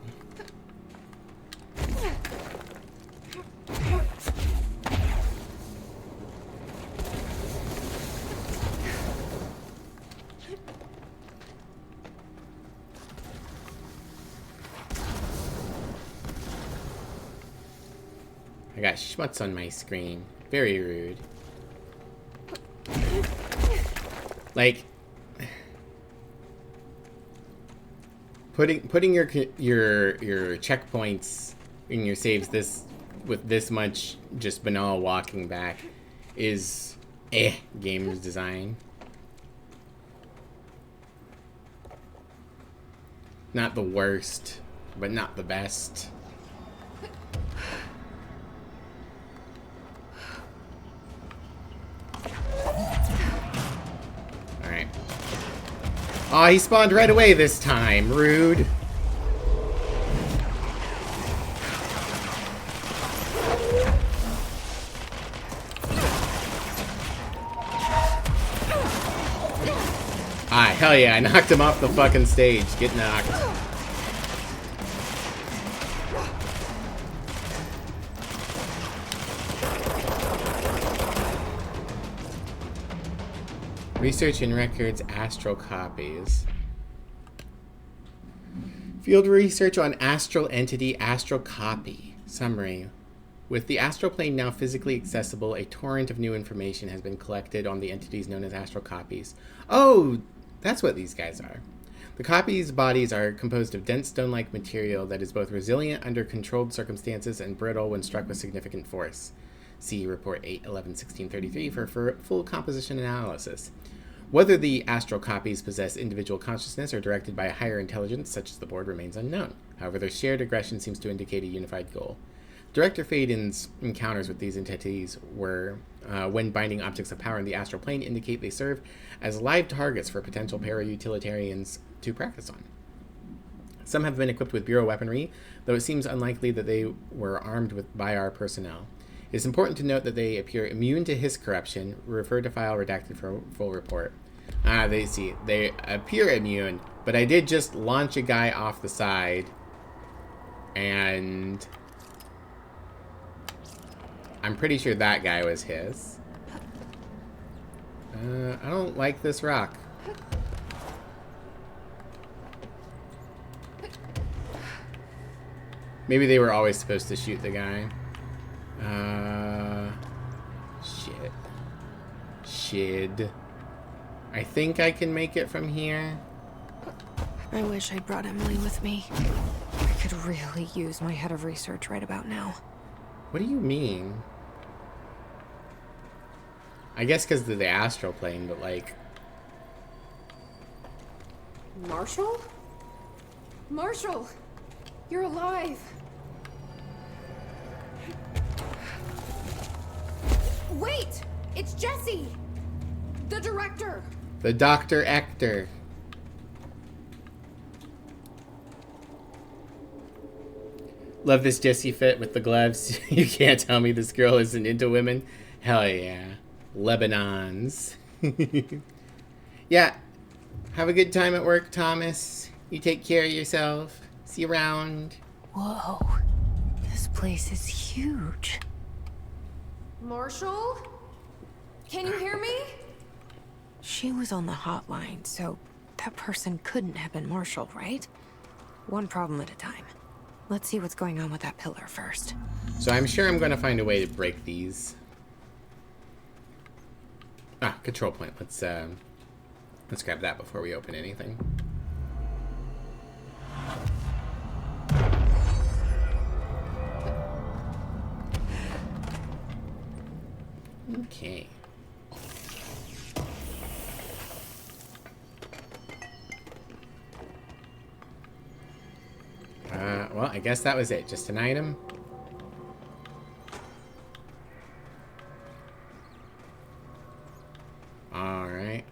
I got schmutz on my screen. Very rude. Like putting your checkpoints in your saves with this much just banal walking back is gamer's design. Not the worst, but not the best. Alright. Aw, he spawned right away this time. Rude. Ah, hell yeah, I knocked him off the fucking stage. Get knocked. Research and records, astral copies. Field research on astral entity, astral copy. Summary. With the astral plane now physically accessible, a torrent of new information has been collected on the entities known as astral copies. Oh, that's what these guys are. The copies' bodies are composed of dense stone-like material that is both resilient under controlled circumstances and brittle when struck with significant force. See Report 8/11/1633 for full composition analysis. Whether the astral copies possess individual consciousness or directed by a higher intelligence, such as the board, remains unknown. However, their shared aggression seems to indicate a unified goal. Director Faden's encounters with these entities were, when binding objects of power in the astral plane, indicate they serve as live targets for potential para-utilitarians to practice on. Some have been equipped with Bureau weaponry, though it seems unlikely that they were armed by our personnel. It is important to note that they appear immune to Hiss corruption. Refer to file redacted for full report. Ah, they appear immune, but I did just launch a guy off the side, and I'm pretty sure that guy was Hiss. I don't like this rock. Maybe they were always supposed to shoot the guy. Shit. I think I can make it from here. I wish I'd brought Emily with me. I could really use my head of research right about now. What do you mean? I guess because of the astral plane, but like... Marshall? Marshall! You're alive! Wait! It's Jesse! The director! The Dr. Ector. Love this Jesse fit with the gloves. You can't tell me this girl isn't into women. Hell yeah. Lebanons. Yeah. Have a good time at work, Thomas. You take care of yourself. See you around. Whoa. This place is huge. Marshall? Can you hear me? She was on the hotline, so that person couldn't have been Marshall, right? One problem at a time. Let's see what's going on with that pillar first. So I'm sure I'm going to find a way to break these. Ah, control point. Let's grab that before we open anything. Okay. Well, I guess that was it. Just an item. Alright.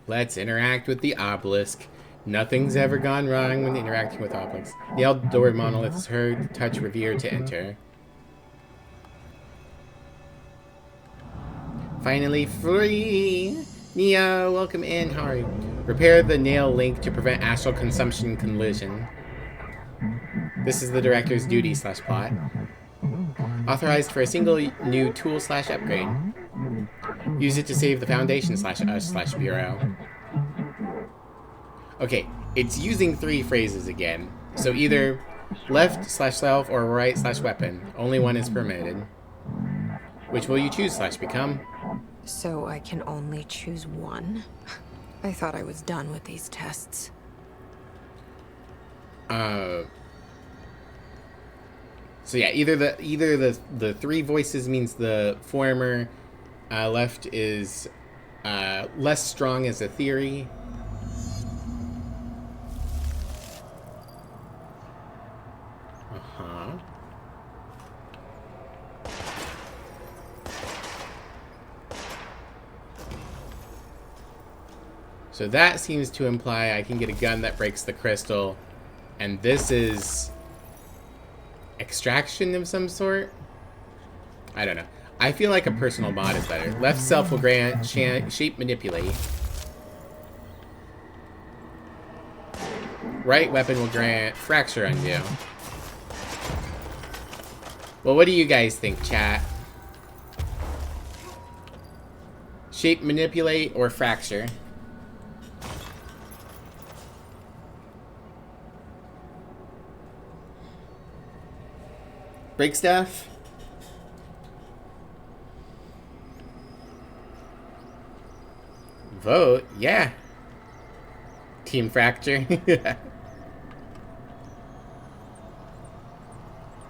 Let's interact with the obelisk. Nothing's ever gone wrong when interacting with obelisks. The outdoor monolith is heard. Touch Revere to enter. Finally free! Neo, welcome in. How are you? Repair the nail link to prevent astral consumption collision. This is the director's duty / plot. Authorized for a single new tool / upgrade. Use it to save the Foundation /us / Bureau. Okay, it's using 3 phrases again. So either left / self or right / weapon. Only one is permitted. Which will you choose / become? So I can only choose one? I thought I was done with these tests. So yeah, either the 3 voices means the former, left is less strong as a theory. So that seems to imply I can get a gun that breaks the crystal. And this is extraction of some sort? I don't know. I feel like a personal mod is better. Left self will grant shape manipulate. Right weapon will grant fracture undo. Well, what do you guys think, chat? Shape manipulate or fracture? Break stuff? Vote? Yeah. Team fracture?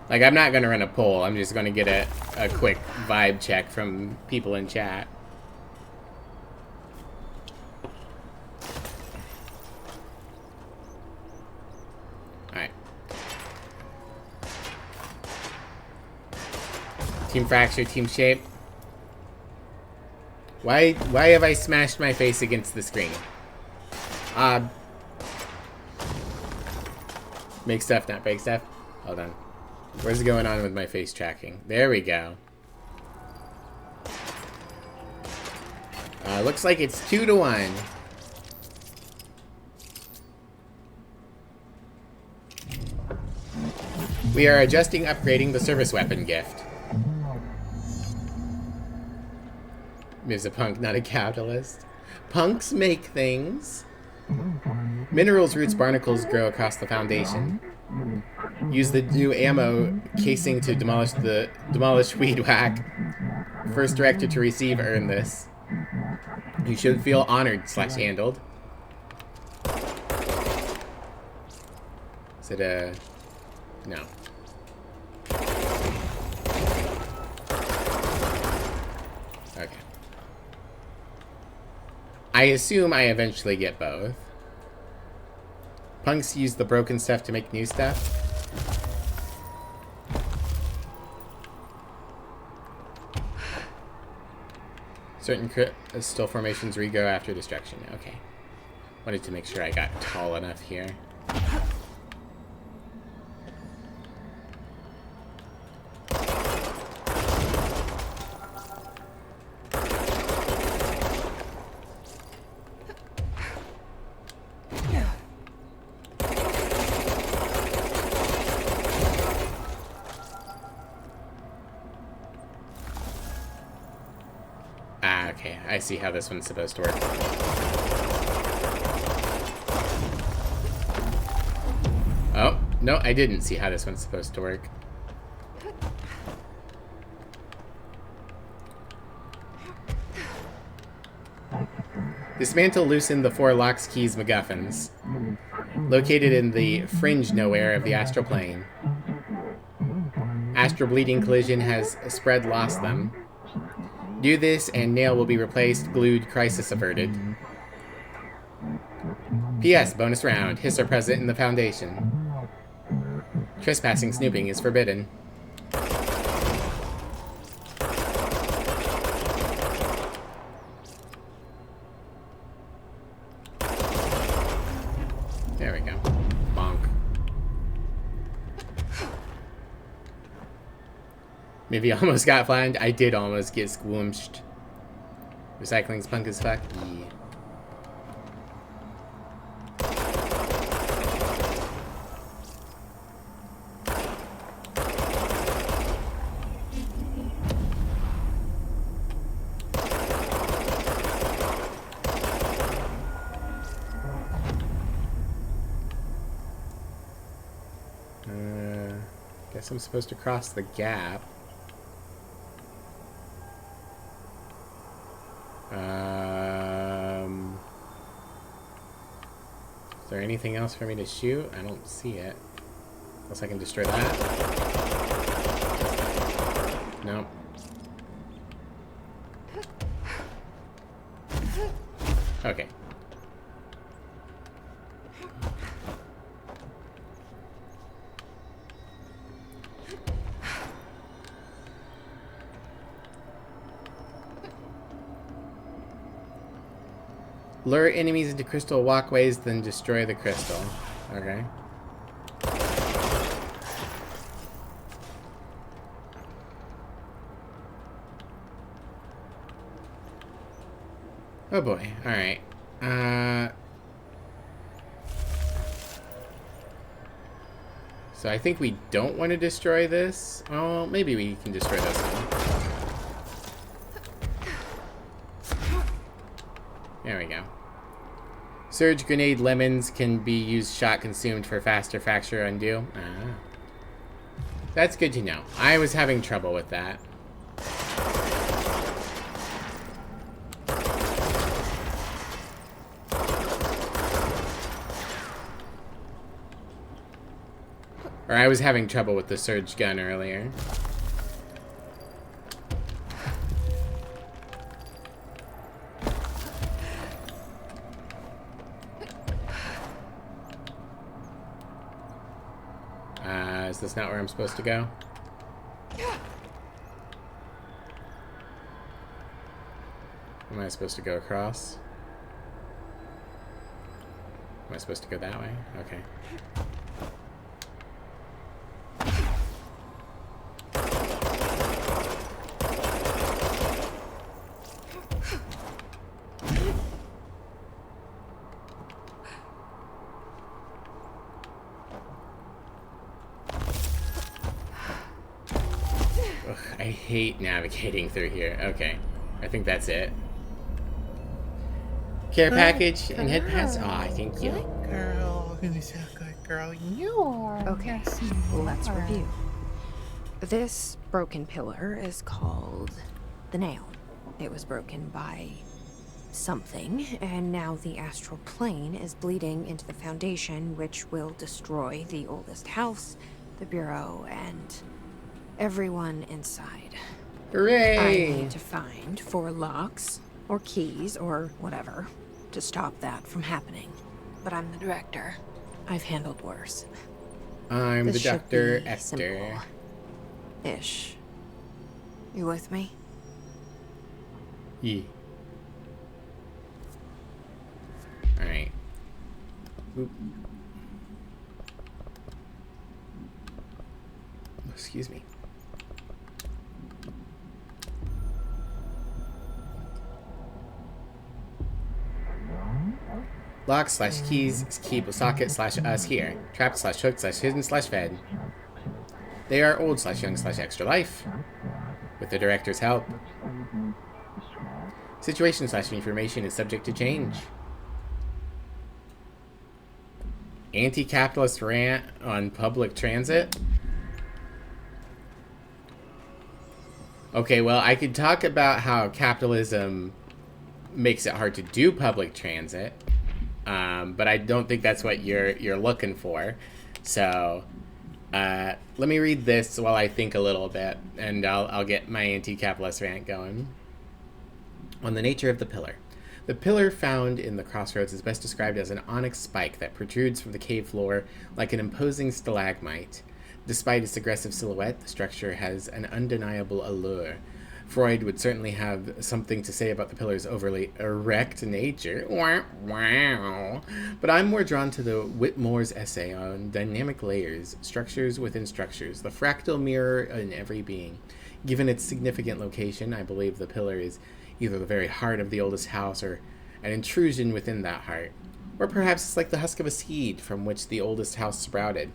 Like, I'm not gonna run a poll. I'm just gonna get a quick vibe check from people in chat. Alright. Team fracture, team shape. Why have I smashed my face against the screen? Make stuff, not break stuff. Hold on. What's going on with my face tracking? There we go. Looks like it's 2-1. We are adjusting upgrading the service weapon gift. Is a punk, not a capitalist. Punks make things. Minerals, roots, barnacles grow across the foundation. Use the new ammo casing to demolish weed whack. First director to receive earn this. You should feel honored / handled. Is it a... No. Okay. I assume I eventually get both. Punks use the broken stuff to make new stuff. Certain crystal formations regrow after destruction. Okay. Wanted to make sure I got tall enough here. Okay, I see how this one's supposed to work. Oh, no, I didn't see how this one's supposed to work. Dismantle, loosen the 4 locks, keys, MacGuffins. Located in the fringe nowhere of the astral plane. Astral bleeding collision has spread lost them. Do this, and Nail will be replaced, glued, crisis averted. P.S. Bonus round. Hiss are present in the Foundation. Trespassing snooping is forbidden. There we go. Bonk. Maybe I almost got flattened. I did almost get squoomshed. Recycling's punk as fuck. Yeah. Guess I'm supposed to cross the gap. Is there anything else for me to shoot? I don't see it. Unless I can destroy that. Nope. Okay. Lure enemies into crystal walkways, then destroy the crystal. Okay. Oh boy. Alright. So I think we don't want to destroy this. Oh, maybe we can destroy this one. There we go. Surge grenade lemons can be used shot consumed for faster fracture undo. Ah. That's good to know. I was having trouble with that. Or I was having trouble with the surge gun earlier. Is this not where I'm supposed to go? Am I supposed to go across? Am I supposed to go that way? Okay. I hate navigating through here. Okay. I think that's it. Care package and head pass. Aw, thank you. Girl, who's a good girl? You're. Okay, let's review. This broken pillar is called the Nail. It was broken by something, and now the astral plane is bleeding into the foundation, which will destroy the oldest house, the bureau, and everyone inside. Hooray! I need to find 4 locks, or keys, or whatever, to stop that from happening. But I'm the director. I've handled worse. I'm This the should Dr. be Esther. Ish. You with me? Yeah. Alright. Oop. Excuse me. Lock slash keys keep socket slash us here. Trap slash hook slash hidden slash fed. They are old slash young slash extra life. With the director's help. Situation slash information is subject to change. Anti-capitalist rant on public transit. Okay, well, I could talk about how capitalism makes it hard to do public transit, but I don't think that's what you're looking for. So, let me read this while I think a little bit, and I'll get my anti-capitalist rant going. On the nature of the pillar. The pillar found in the crossroads is best described as an onyx spike that protrudes from the cave floor like an imposing stalagmite. Despite its aggressive silhouette, the structure has an undeniable allure. Freud would certainly have something to say about the pillar's overly erect nature. Wow. But I'm more drawn to the Whitmore's essay on dynamic layers, structures within structures, the fractal mirror in every being. Given its significant location, I believe the pillar is either the very heart of the oldest house or an intrusion within that heart. Or perhaps it's like the husk of a seed from which the oldest house sprouted.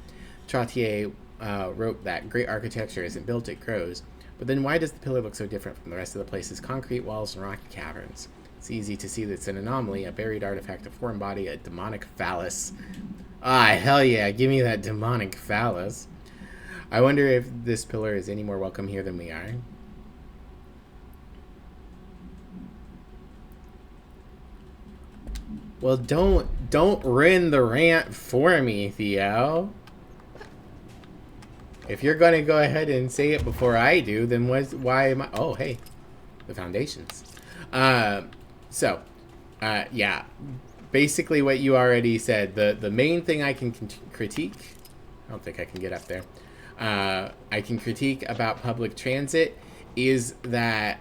Trottier wrote that great architecture isn't built, it grows. But then why does the pillar look so different from the rest of the place's concrete walls and rocky caverns? It's easy to see that it's an anomaly, a buried artifact, a foreign body, a demonic phallus. Ah, hell yeah, give me that demonic phallus. I wonder if this pillar is any more welcome here than we are. Well, don't ruin the rant for me, Theo. If you're gonna go ahead and say it before I do, then why am I? Oh, hey, the foundations. Yeah, basically what you already said. The main thing I can critique. I don't think I can get up there. I can critique about public transit is that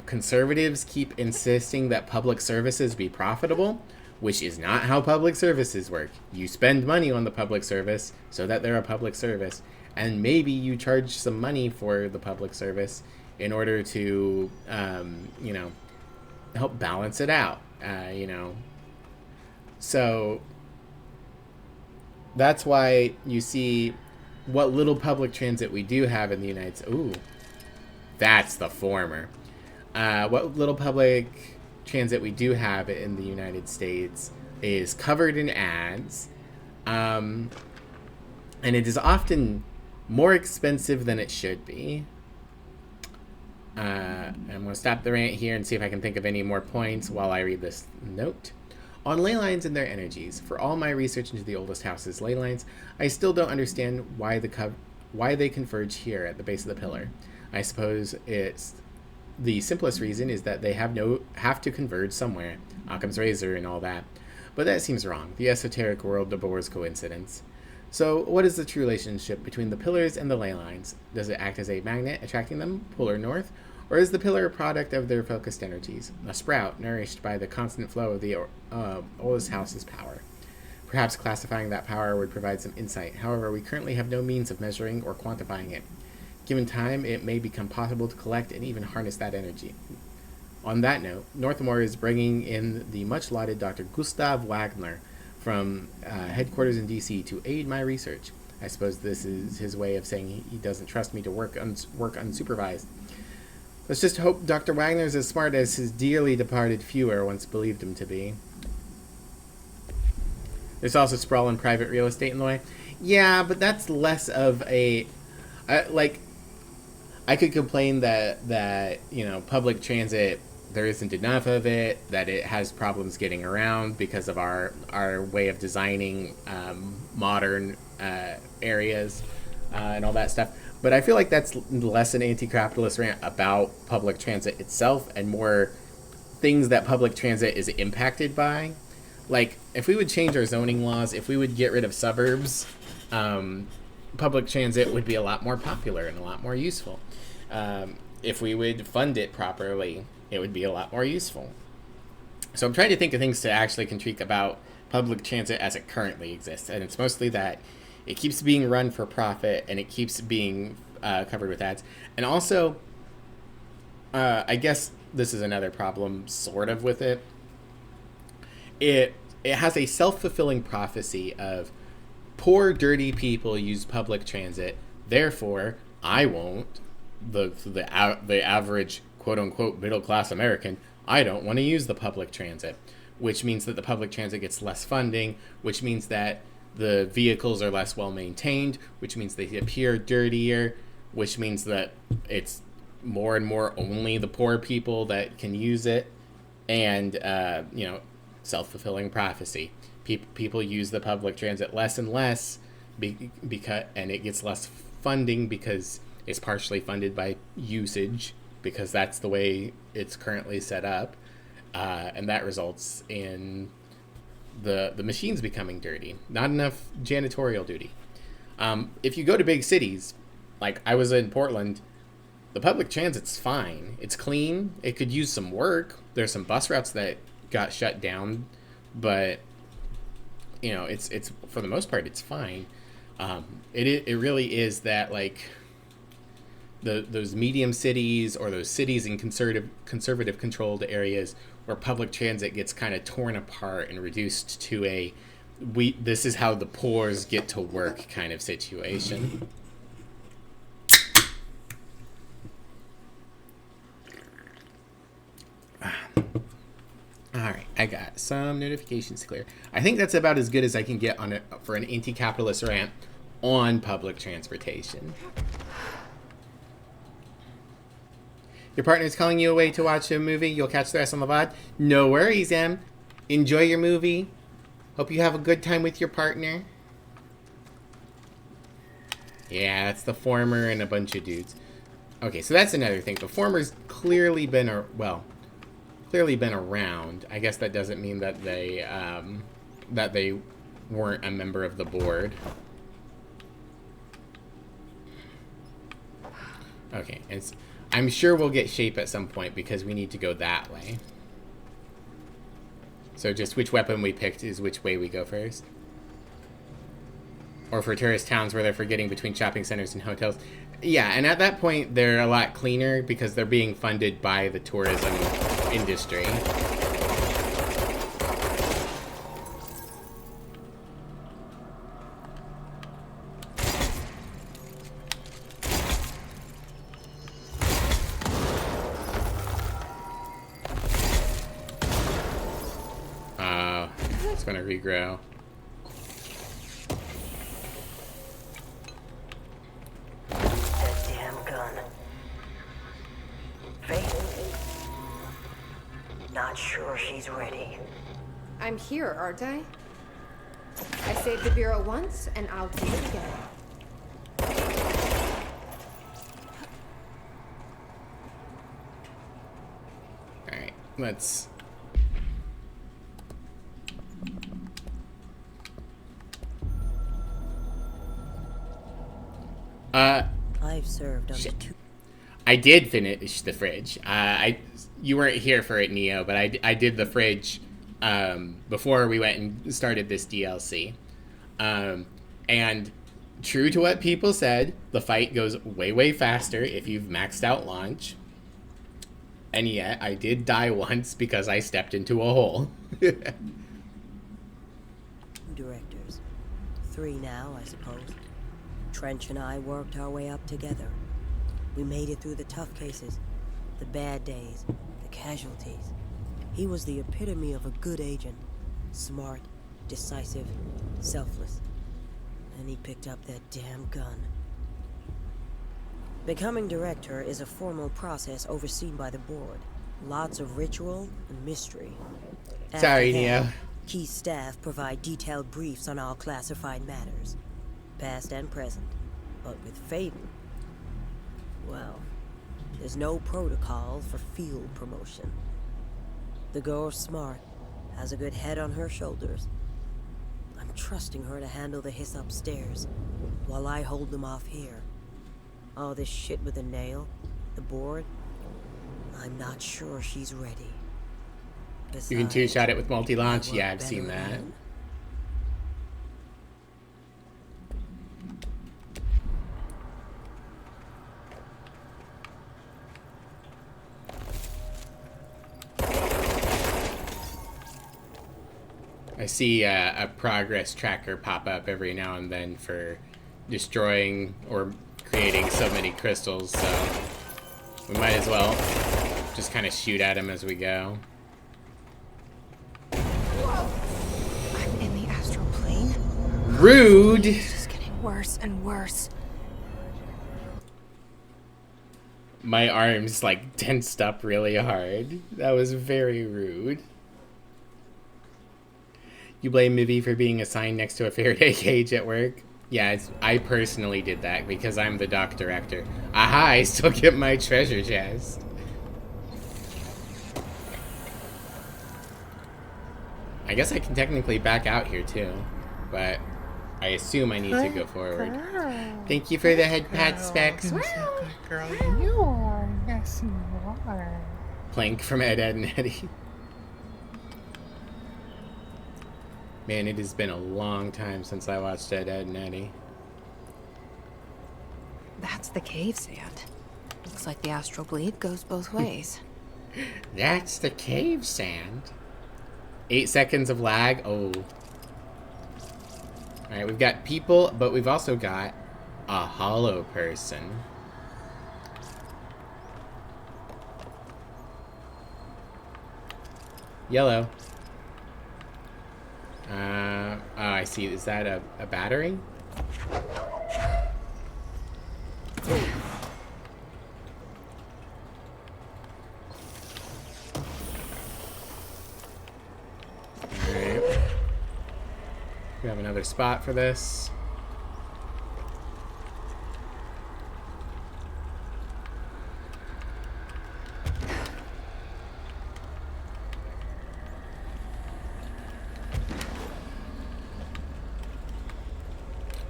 conservatives keep insisting that public services be profitable, which is not how public services work. You spend money on the public service so that they're a public service, and maybe you charge some money for the public service in order to, you know, help balance it out, you know. So that's why you see what little public transit we do have in the United States. Ooh. That's the former. What little public transit we do have in the United States is covered in ads, and it is often more expensive than it should be. I'm going to stop the rant here and see if I can think of any more points while I read this note. On ley lines and their energies, for all my research into the oldest house's ley lines, I still don't understand why they converge here at the base of the pillar. I suppose it's the simplest reason is that they have to converge somewhere, Occam's razor and all that. But that seems wrong. The esoteric world abhors coincidence. So what is the true relationship between the pillars and the ley lines? Does it act as a magnet attracting them, polar north? Or is the pillar a product of their focused energies, a sprout nourished by the constant flow of the oldest house's power? Perhaps classifying that power would provide some insight. However, we currently have no means of measuring or quantifying it. Given time, it may become possible to collect and even harness that energy. On that note, Northmore is bringing in the much-lauded Dr. Gustav Wagner from headquarters in D.C. to aid my research. I suppose this is his way of saying he doesn't trust me to work unsupervised. Let's just hope Dr. Wagner is as smart as his dearly departed Fuhrer once believed him to be. There's also sprawling private real estate in the way. Yeah, but that's less of a... like... I could complain that you know, public transit, there isn't enough of it, that it has problems getting around because of our way of designing modern areas and all that stuff. But I feel like that's less an anti-capitalist rant about public transit itself and more things that public transit is impacted by. Like, if we would change our zoning laws, if we would get rid of suburbs, public transit would be a lot more popular and a lot more useful. If we would fund it properly, it would be a lot more useful. So I'm trying to think of things to actually critique about public transit as it currently exists. And it's mostly that it keeps being run for profit and it keeps being covered with ads. And also, I guess this is another problem sort of with it. It has a self-fulfilling prophecy of poor, dirty people use public transit, therefore I won't. The average quote-unquote middle-class American, I don't want to use the public transit, which means that the public transit gets less funding, which means that the vehicles are less well-maintained, which means they appear dirtier, which means that it's more and more only the poor people that can use it, and, you know, self-fulfilling prophecy. People use the public transit less and less, because and it gets less funding because it's partially funded by usage, because that's the way it's currently set up, and that results in the machines becoming dirty. Not enough janitorial duty. If you go to big cities, like I was in Portland, the public transit's fine. It's clean. It could use some work. There's some bus routes that got shut down, but you know, it's for the most part, it's fine. It really is that, like, those medium cities or those cities in conservative controlled areas where public transit gets kind of torn apart and reduced to this is how the poors get to work kind of situation. Alright, I got some notifications to clear. I think that's about as good as I can get on it for an anti-capitalist rant on public transportation. Your partner's calling you away to watch a movie. You'll catch the rest on the VOD. No worries, Em. Enjoy your movie. Hope you have a good time with your partner. Yeah, that's the former and a bunch of dudes. Okay, so that's another thing. The former's clearly been around. I guess that doesn't mean that they weren't a member of the board. Okay, I'm sure we'll get shape at some point because we need to go that way. So just which weapon we picked is which way we go first. Or for tourist towns where they're forgetting between shopping centers and hotels. Yeah, and at that point, they're a lot cleaner because they're being funded by the tourism industry. It's gonna regrow. That damn gun. Faith. Not sure she's ready. I'm here, aren't I? I saved the Bureau once, and I'll do it again. Alright, let's... I've served under two. I did finish the fridge. You weren't here for it, Neo, but I did the fridge before we went and started this DLC. And true to what people said, the fight goes way, way faster if you've maxed out launch. And yet, I did die once because I stepped into a hole. Directors. 3 now, I suppose. Trench and I worked our way up together. We made it through the tough cases, the bad days, the casualties. He was the epitome of a good agent. Smart, decisive, selfless. And he picked up that damn gun. Becoming director is a formal process overseen by the board. Lots of ritual and mystery. Sorry, After that, Neo. Key staff provide detailed briefs on all classified matters, past and present. But with Faden, well, there's no protocol for field promotion. The girl's smart, has a good head on her shoulders. I'm trusting her to handle the hiss upstairs, while I hold them off here. All this shit with the nail, the board, I'm not sure she's ready. Besides, You can two-shot it with multi-launch? I work Yeah, I've seen better that. alone. I see a progress tracker pop up every now and then for destroying or creating so many crystals, so we might as well just kind of shoot at them as we go. I'm in the astral plane. Rude! It's just getting worse and worse. My arms like tensed up really hard. That was very rude. You blame Mivy for being assigned next to a Faraday cage at work? Yeah, I personally did that because I'm the dock director. Aha, I still get my treasure chest. I guess I can technically back out here too, but I assume I need to go forward. Thank you for the head pat specs. Girl, you are. Yes, you are. Plank from Ed, Ed, and Eddie. Man, it has been a long time since I watched Ed, Ed, and Eddie. That's the cave sand. Looks like the astral bleed goes both ways. That's the cave sand. 8 seconds of lag. Oh. Alright, we've got people, but we've also got a hollow person. Yellow. Oh, I see. Is that a battery? Alright. We have another spot for this.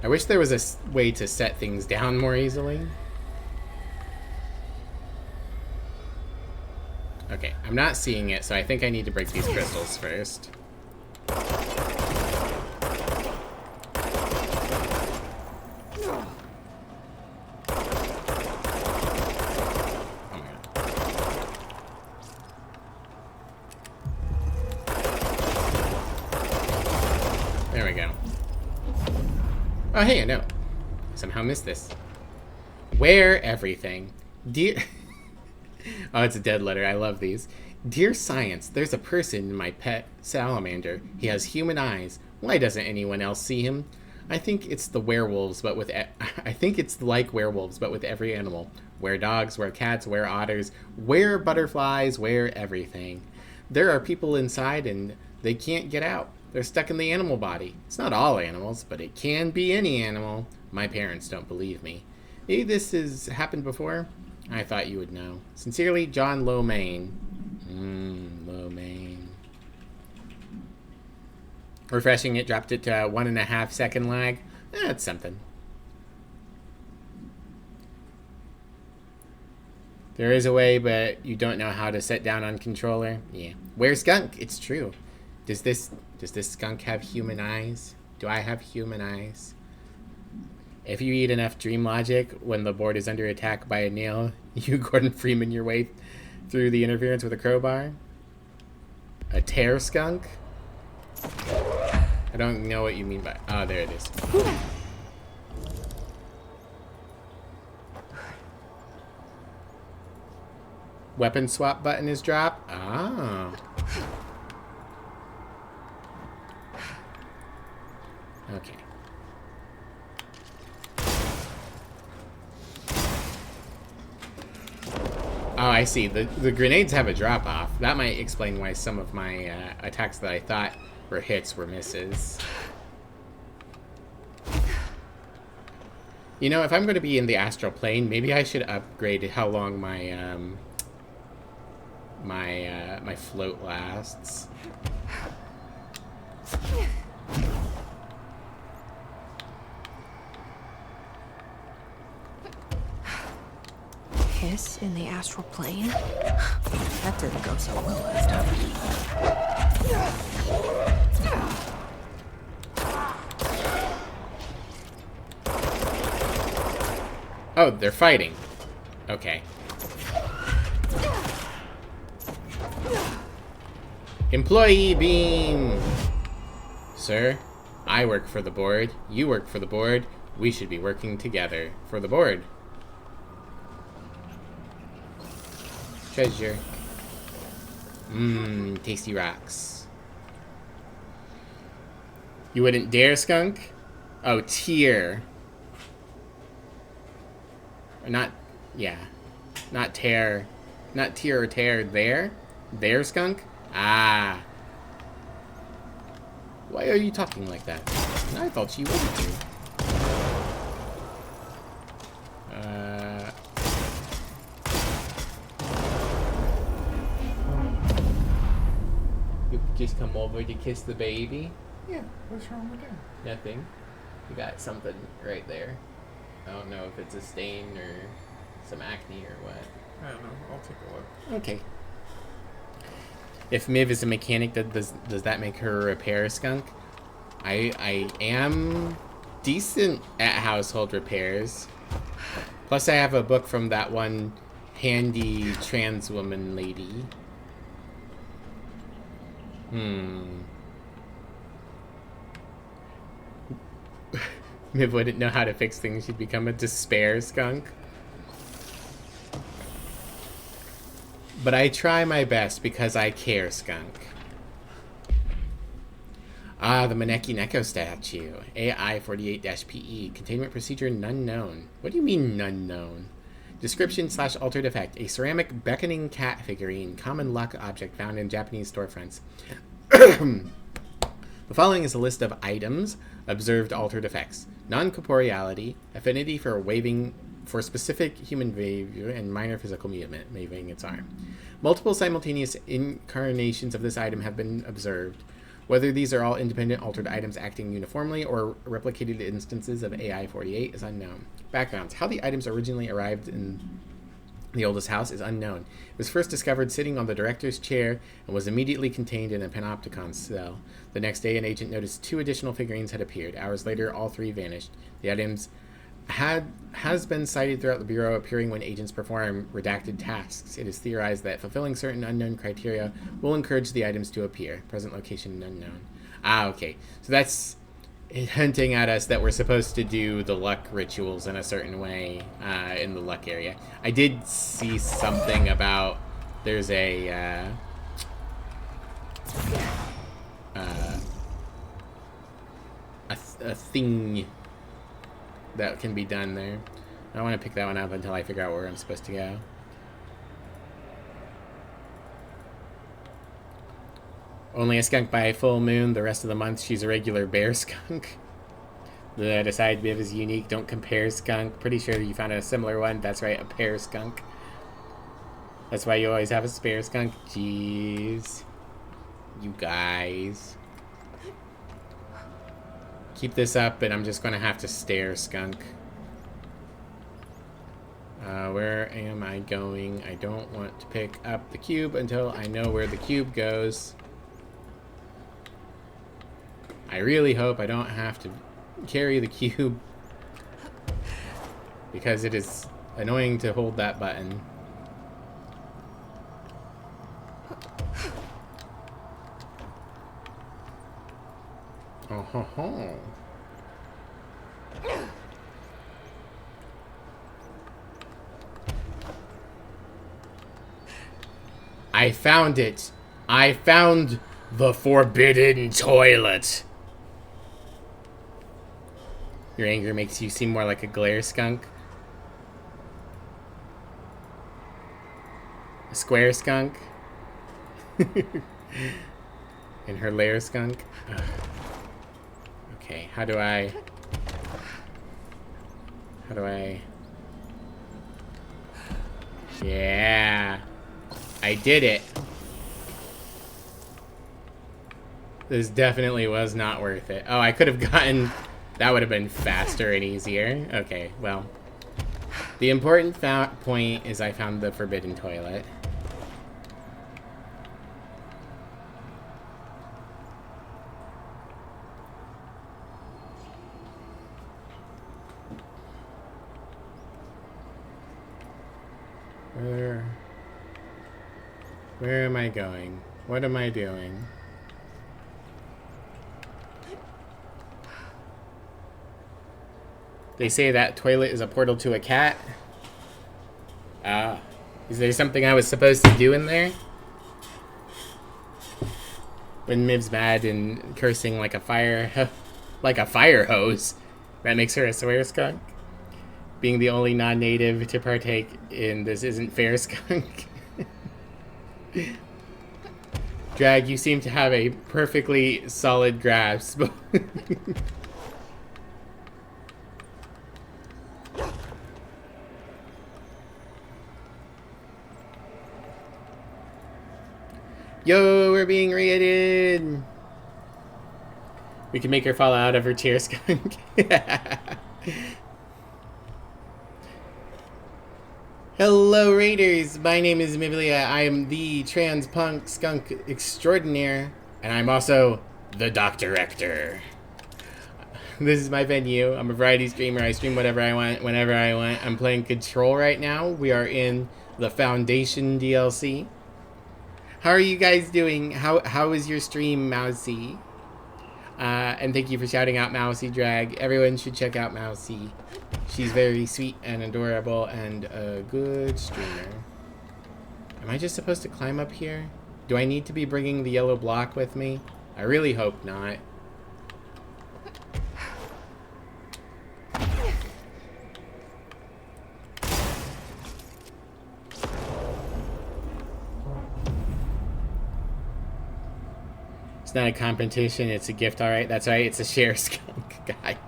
I wish there was a way to set things down more easily. I'm not seeing it, so I think I need to break these crystals first. There we go. Oh, hey, I know. Somehow missed this. Where everything. Dear... Oh, it's a dead letter. I love these. Dear Science, there's a person in my pet salamander. He has human eyes. Why doesn't anyone else see him? I think it's the werewolves, but with... I think it's like werewolves, but with every animal. Where dogs, where cats, where otters, where butterflies, where everything. There are people inside and they can't get out. They're stuck in the animal body. It's not all animals, but it can be any animal. My parents don't believe me. Maybe this has happened before? I thought you would know. Sincerely, John Lomain. Lomain. Refreshing it, dropped it to 1.5 second lag. That's something. There is a way, but you don't know how to set down on controller. Yeah. Where's Skunk? It's true. Does this skunk have human eyes? Do I have human eyes? If you eat enough dream logic when the board is under attack by a nail, you Gordon Freeman your way through the interference with a crowbar? A tear skunk? I don't know what you mean by... Oh, there it is. Weapon swap button is dropped? Ah. Okay. Oh, I see. The grenades have a drop-off. That might explain why some of my attacks that I thought were hits were misses. You know, if I'm going to be in the astral plane, maybe I should upgrade how long my my float lasts. Kiss in the astral plane? That didn't go so well last time. Oh, they're fighting. Okay. Employee beam! Sir, I work for the board. You work for the board. We should be working together for the board. Treasure. Mmm, tasty rocks. You wouldn't dare, skunk? Oh, tear. Or not, yeah. Not tear. Not tear or tear. There? There, skunk? Ah. Why are you talking like that? I thought you wouldn't do. You just come over to kiss the baby? Yeah, what's wrong with that? Nothing. You got something right there. I don't know if it's a stain or some acne or what. I don't know. I'll take a look. Okay. If Miv is a mechanic, does that make her a repair skunk? I am decent at household repairs. Plus, I have a book from that one handy trans woman lady. Miv wouldn't know how to fix things. She'd become a despair skunk. But I try my best because I care, skunk. Ah, the Maneki Neko statue. AI 48-PE. Containment procedure none known. What do you mean none known? Description / altered effect. A ceramic beckoning cat figurine. Common luck object found in Japanese storefronts. The following is a list of items. Observed altered effects. Non-corporeality. Affinity for waving for specific human behavior and minor physical movement, waving its arm. Multiple simultaneous incarnations of this item have been observed. Whether these are all independent altered items acting uniformly or replicated instances of AI-48 is unknown. Backgrounds. How the items originally arrived in The oldest house is unknown. It was first discovered sitting on the director's chair and was immediately contained in a panopticon cell. The next day, an agent noticed 2 additional figurines had appeared. Hours later, all 3 vanished. The items has been cited throughout the Bureau, appearing when agents perform redacted tasks. It is theorized that fulfilling certain unknown criteria will encourage the items to appear. Present location unknown. Ah, okay. So that's hinting at us that we're supposed to do the luck rituals in a certain way in the luck area. I did see something about there's a thing that can be done there. I don't want to pick that one up until I figure out where I'm supposed to go. Only a skunk by full moon. The rest of the month, she's a regular bear skunk. The decide Viv is unique. Don't compare skunk. Pretty sure you found a similar one. That's right, a pear skunk. That's why you always have a spare skunk. Jeez. You guys. Keep this up, and I'm just going to have to stare skunk. Where am I going? I don't want to pick up the cube until I know where the cube goes. I really hope I don't have to carry the cube, because it is annoying to hold that button. Oh ho ho. I found it. I found the forbidden toilet. Your anger makes you seem more like a glare skunk. A square skunk. And her lair skunk. Ugh. Okay, how do I... Yeah. I did it. This definitely was not worth it. Oh, I could have gotten... That would have been faster and easier. Okay, well. The important point is I found the forbidden toilet. Where am I going? What am I doing? They say that toilet is a portal to a cat. Is there something I was supposed to do in there? When Miv's mad and cursing like a fire hose, that makes her a swear skunk. Being the only non-native to partake in this isn't fair skunk. Drag, you seem to have a perfectly solid grasp. Yo, we're being raided. We can make her fall out of her chair, skunk. Hello, Raiders! My name is Mivlia. I am the trans punk skunk extraordinaire, and I'm also the Doctor-rector. This is my venue. I'm a variety streamer. I stream whatever I want, whenever I want. I'm playing Control right now. We are in the Foundation DLC. How are you guys doing? How is your stream, Mousy? And thank you for shouting out Mousy Drag. Everyone should check out Mousy. She's very sweet and adorable and a good streamer. Am I just supposed to climb up here? Do I need to be bringing the yellow block with me? I really hope not. It's not a competition, it's a gift, alright? That's right, it's a share skunk guy.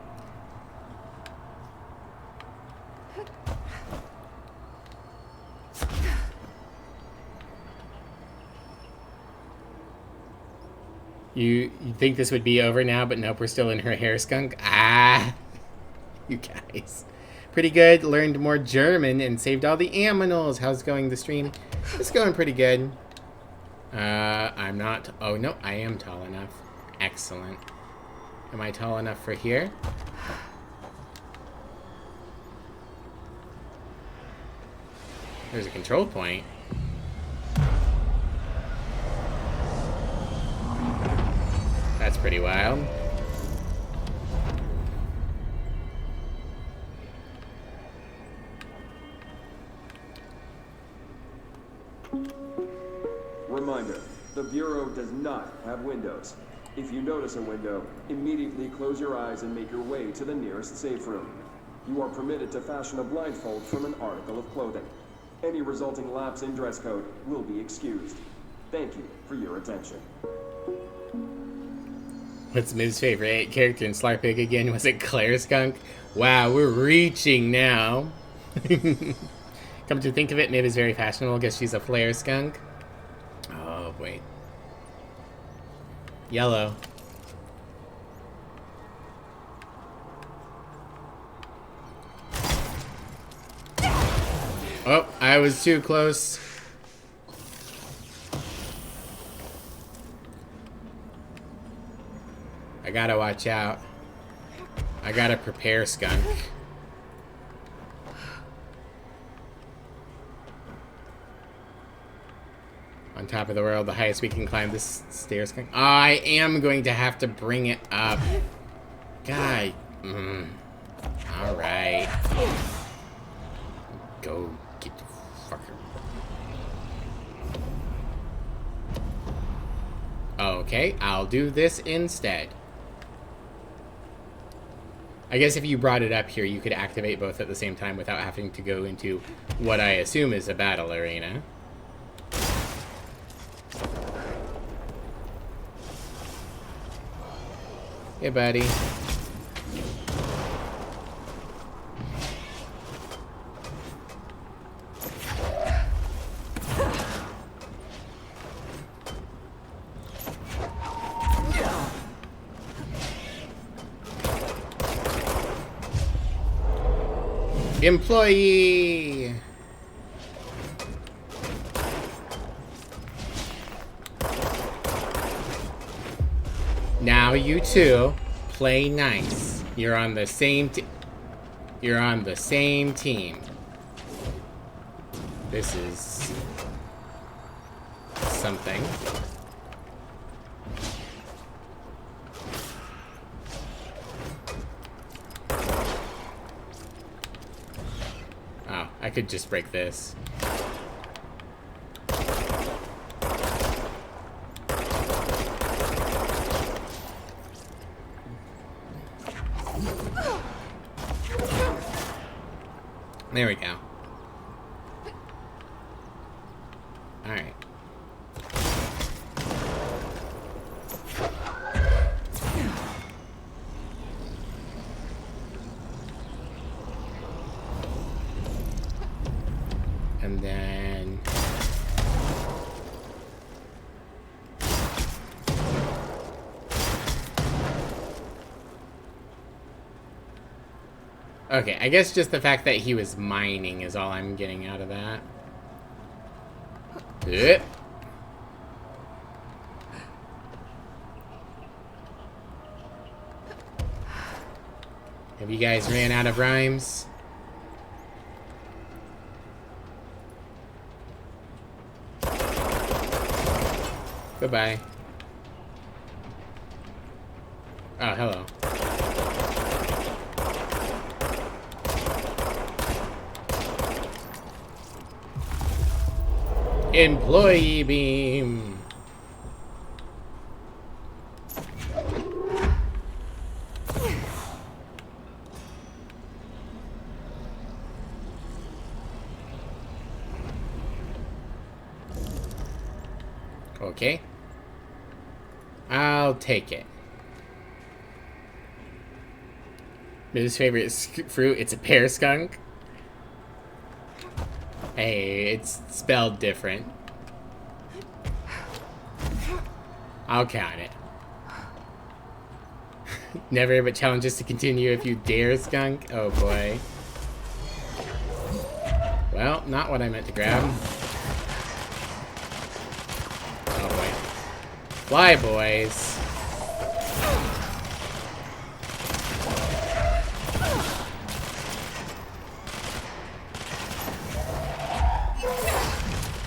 You think this would be over now, but nope, we're still in her hair skunk? Ah! You guys. Pretty good. Learned more German and saved all the aminals. How's going the stream? It's going pretty good. I'm not... Oh, no, I am tall enough. Excellent. Am I tall enough for here? There's a control point. That's pretty wild. Reminder, the Bureau does not have windows. If you notice a window, immediately close your eyes and make your way to the nearest safe room. You are permitted to fashion a blindfold from an article of clothing. Any resulting lapse in dress code will be excused. Thank you for your attention. What's Miv's favorite character in Slarpig again? Was it Claire Skunk? Wow, we're reaching now. Come to think of it, Miv is very fashionable. Guess she's a flare skunk. Oh, wait. Yellow. Oh, I was too close. I gotta watch out. I gotta prepare, skunk. On top of the world, the highest we can climb this stairs. I am going to have to bring it up. Guy. Alright. Go get the fucker. Okay, I'll do this instead. I guess if you brought it up here, you could activate both at the same time without having to go into what I assume is a battle arena. Hey, buddy. Employee! Now you two play nice. You're on the same You're on the same team. This is something. Oh, I could just break this. There we go. Alright. And then... Okay, I guess just the fact that he was mining is all I'm getting out of that. Have you guys ran out of rhymes? Goodbye. Oh, hello. Employee beam. Okay. I'll take it. His favorite fruit, it's a pear skunk. Hey, it's spelled different. I'll count it. Never but challenges to continue if you dare, skunk. Oh boy. Well, not what I meant to grab. Oh boy. Fly, boys.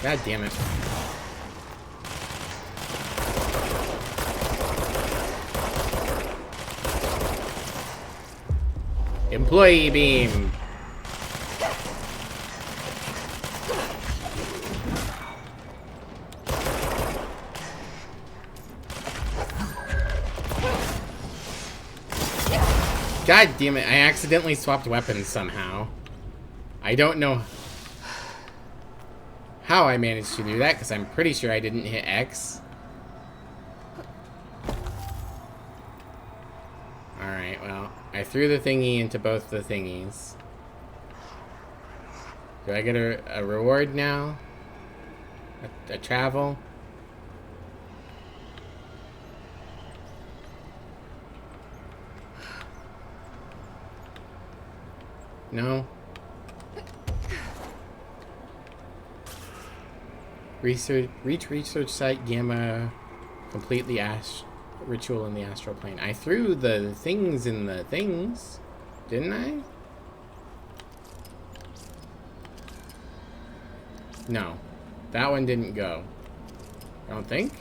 God damn it. Employee beam. God damn it, I accidentally swapped weapons somehow. I don't know how I managed to do that, because I'm pretty sure I didn't hit X. Alright, well, I threw the thingy into both the thingies. Do I get a reward now? A travel? No? Reach research site Gamma. Complete the ritual in the astral plane. I threw the things in the things, didn't I? No. That one didn't go. I don't think.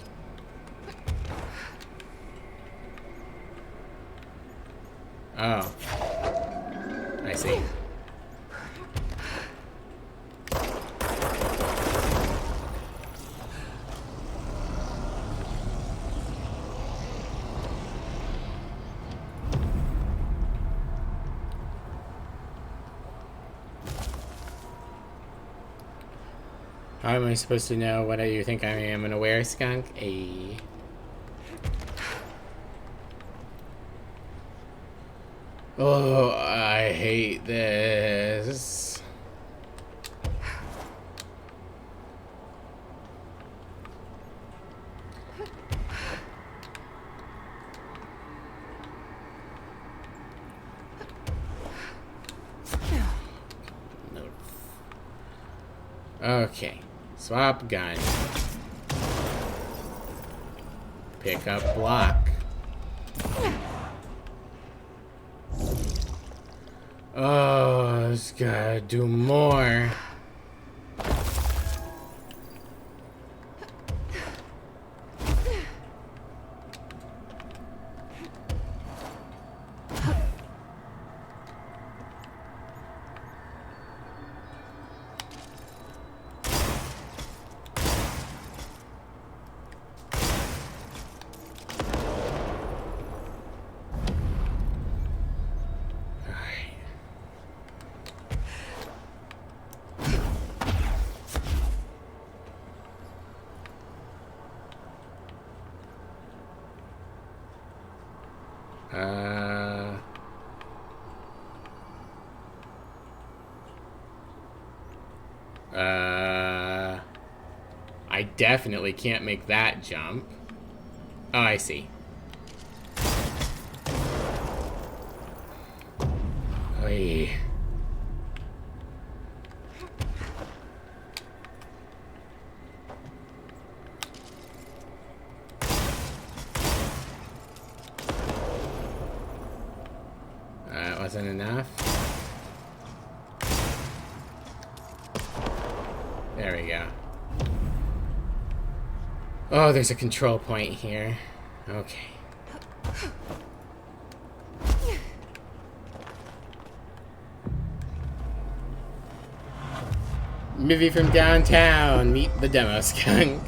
Oh. I see. How am I supposed to know what you think I am an aware skunk? Oh, I hate this. Okay. Swap gun. Pick up block. Oh, this gotta do more. I definitely can't make that jump. Oh, I see. Oy. That wasn't enough. There we go. Oh, there's a control point here. Okay. Movie from downtown. Meet the demo skunk.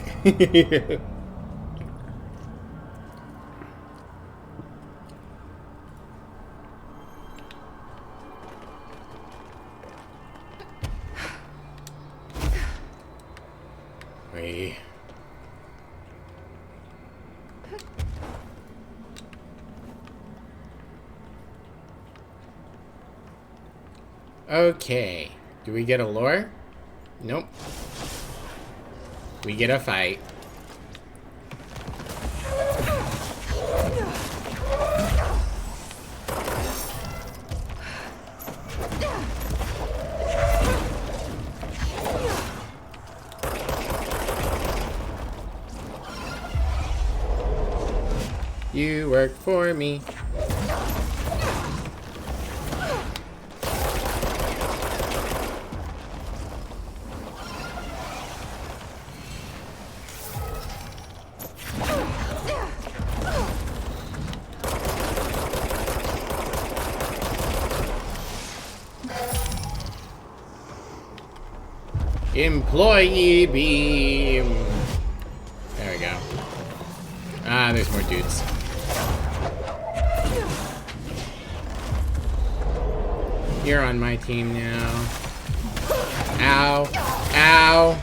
Wait. Okay. Do we get a lure? Nope. We get a fight. work for me. Employee beam. There we go. Ah, there's more dudes. You're on my team now. Ow. Ow.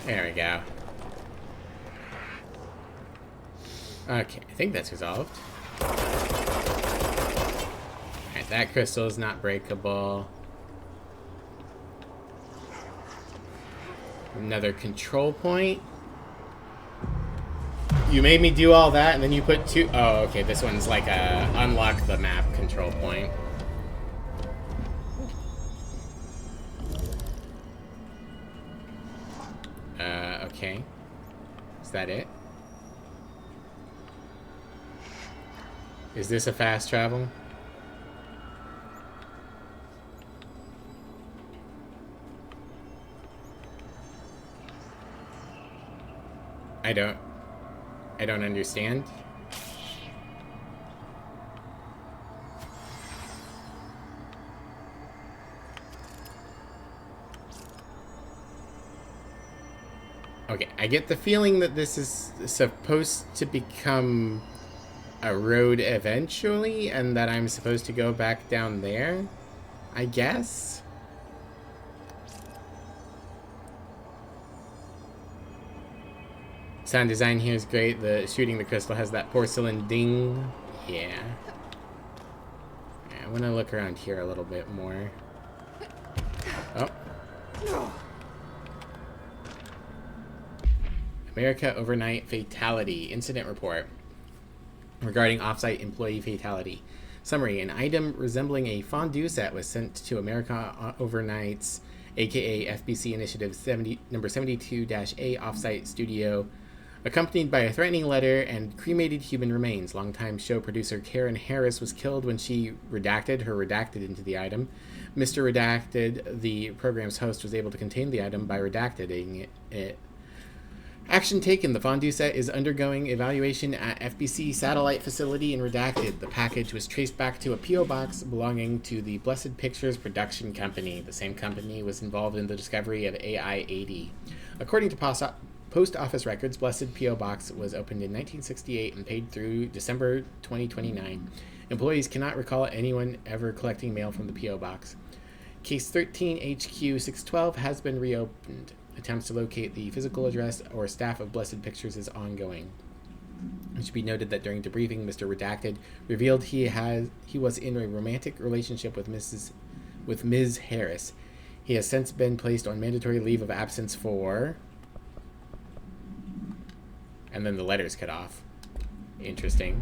There we go. Okay, I think that's resolved. Alright, that crystal is not breakable. Another control point. You made me do all that and then you put two... Oh, okay, this one's like a unlock the map control point. Okay. Is that it? Is this a fast travel? I don't understand. Okay, I get the feeling that this is supposed to become a road eventually, and that I'm supposed to go back down there, I guess? Sound design here is great. The shooting the crystal has that porcelain ding. Yeah. I want to look around here a little bit more. Oh. America overnight fatality. Incident report regarding offsite employee fatality. Summary: an item resembling a fondue set was sent to America Overnight's, aka FBC Initiative number 72-A offsite studio, accompanied by a threatening letter and cremated human remains. Longtime show producer Karen Harris was killed when she redacted her redacted into the item. Mr. Redacted, the program's host, was able to contain the item by redacting it. Action taken. The fondue set is undergoing evaluation at FBC Satellite Facility in Redacted. The package was traced back to a P.O. box belonging to the Blessed Pictures Production Company. The same company was involved in the discovery of AI-80. According to Post Office records, Blessed P.O. Box was opened in 1968 and paid through December 2029. Employees cannot recall anyone ever collecting mail from the P.O. Box. Case 13 HQ 612 has been reopened. Attempts to locate the physical address or staff of Blessed Pictures is ongoing. It should be noted that during debriefing, Mr. Redacted revealed he was in a romantic relationship with Ms. Harris. He has since been placed on mandatory leave of absence for... And then the letter's cut off. Interesting.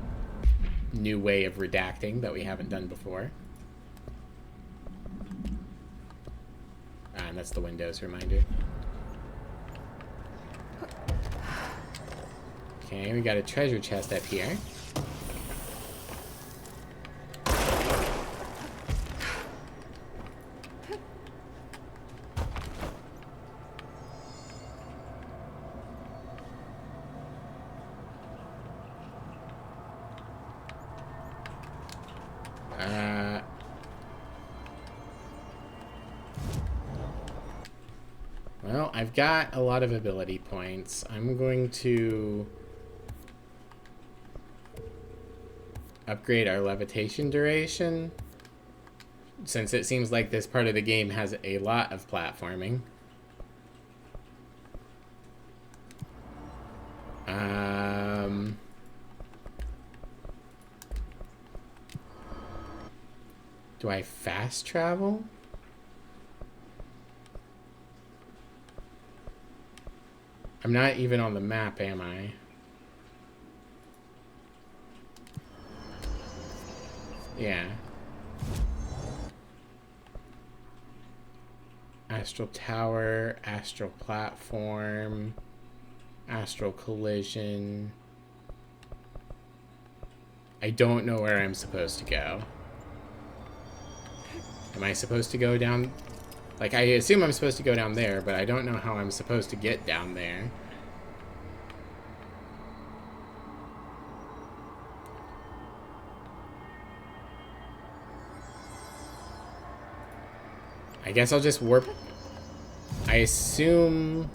New way of redacting that we haven't done before. And that's the Windows reminder. Okay, we got a treasure chest up here. Well, I've got a lot of ability points. I'm going to upgrade our levitation duration, since it seems like this part of the game has a lot of platforming. Do I fast travel? I'm not even on the map, am I? Yeah. Astral Tower, Astral Platform, Astral Collision. I don't know where I'm supposed to go. Am I supposed to go down? Like, I assume I'm supposed to go down there, but I don't know how I'm supposed to get down there. I guess I'll just warp. I assume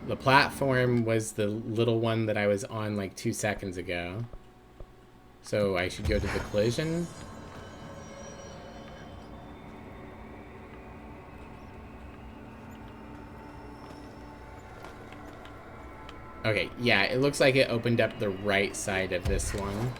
the platform was the little one that I was on like 2 seconds ago. So I should go to the collision. Okay, yeah, it looks like it opened up the right side of this one.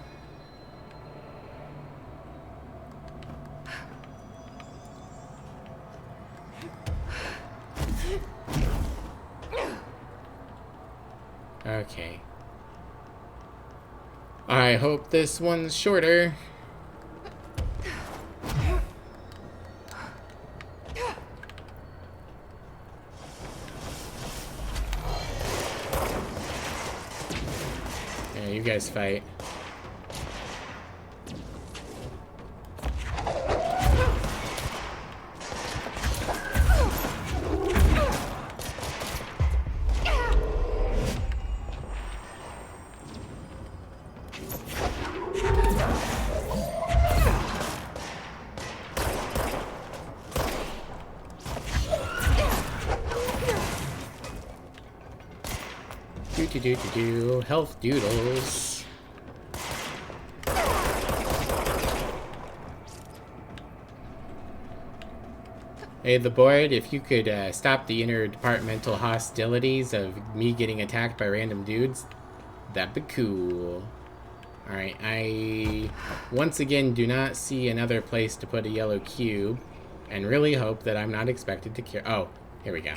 Okay. I hope this one's shorter. Yeah, you guys fight. Health doodles. Hey, the board, if you could stop the interdepartmental hostilities of me getting attacked by random dudes, that'd be cool. Alright, I once again do not see another place to put a yellow cube, and really hope that I'm not expected to care. Oh, here we go.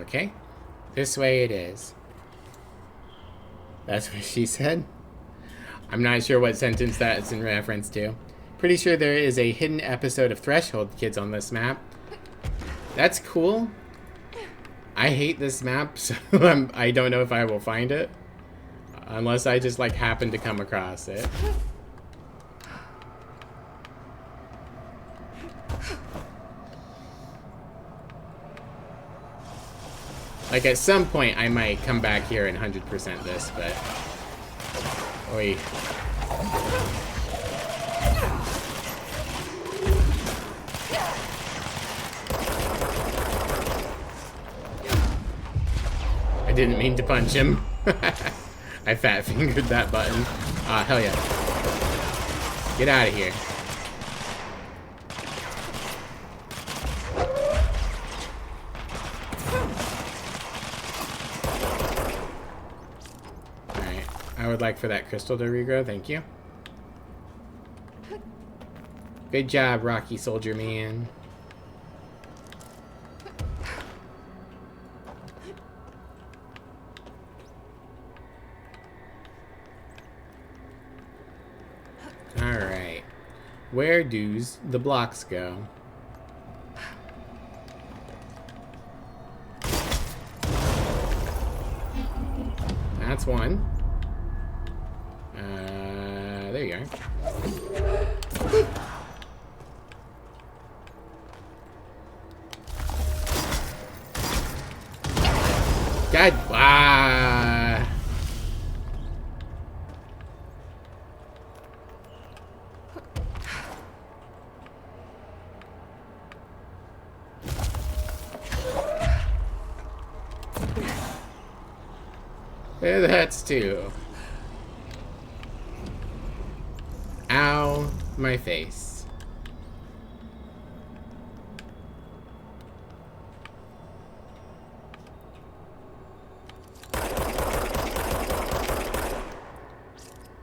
Okay, this way it is. That's what she said. I'm not sure what sentence that's in reference to. Pretty sure there is a hidden episode of Threshold Kids on this map. That's cool. I hate this map, so I don't know if I will find it. Unless I just like happen to come across it. Like, at some point, I might come back here and 100% this, but... Oi. I didn't mean to punch him. I fat-fingered that button. Hell yeah. Get out of here. I would like for that crystal to regrow, thank you. Good job, Rocky Soldier Man. Alright. Where does the blocks go? That's one. There you are. God, That's two. Ow, my face.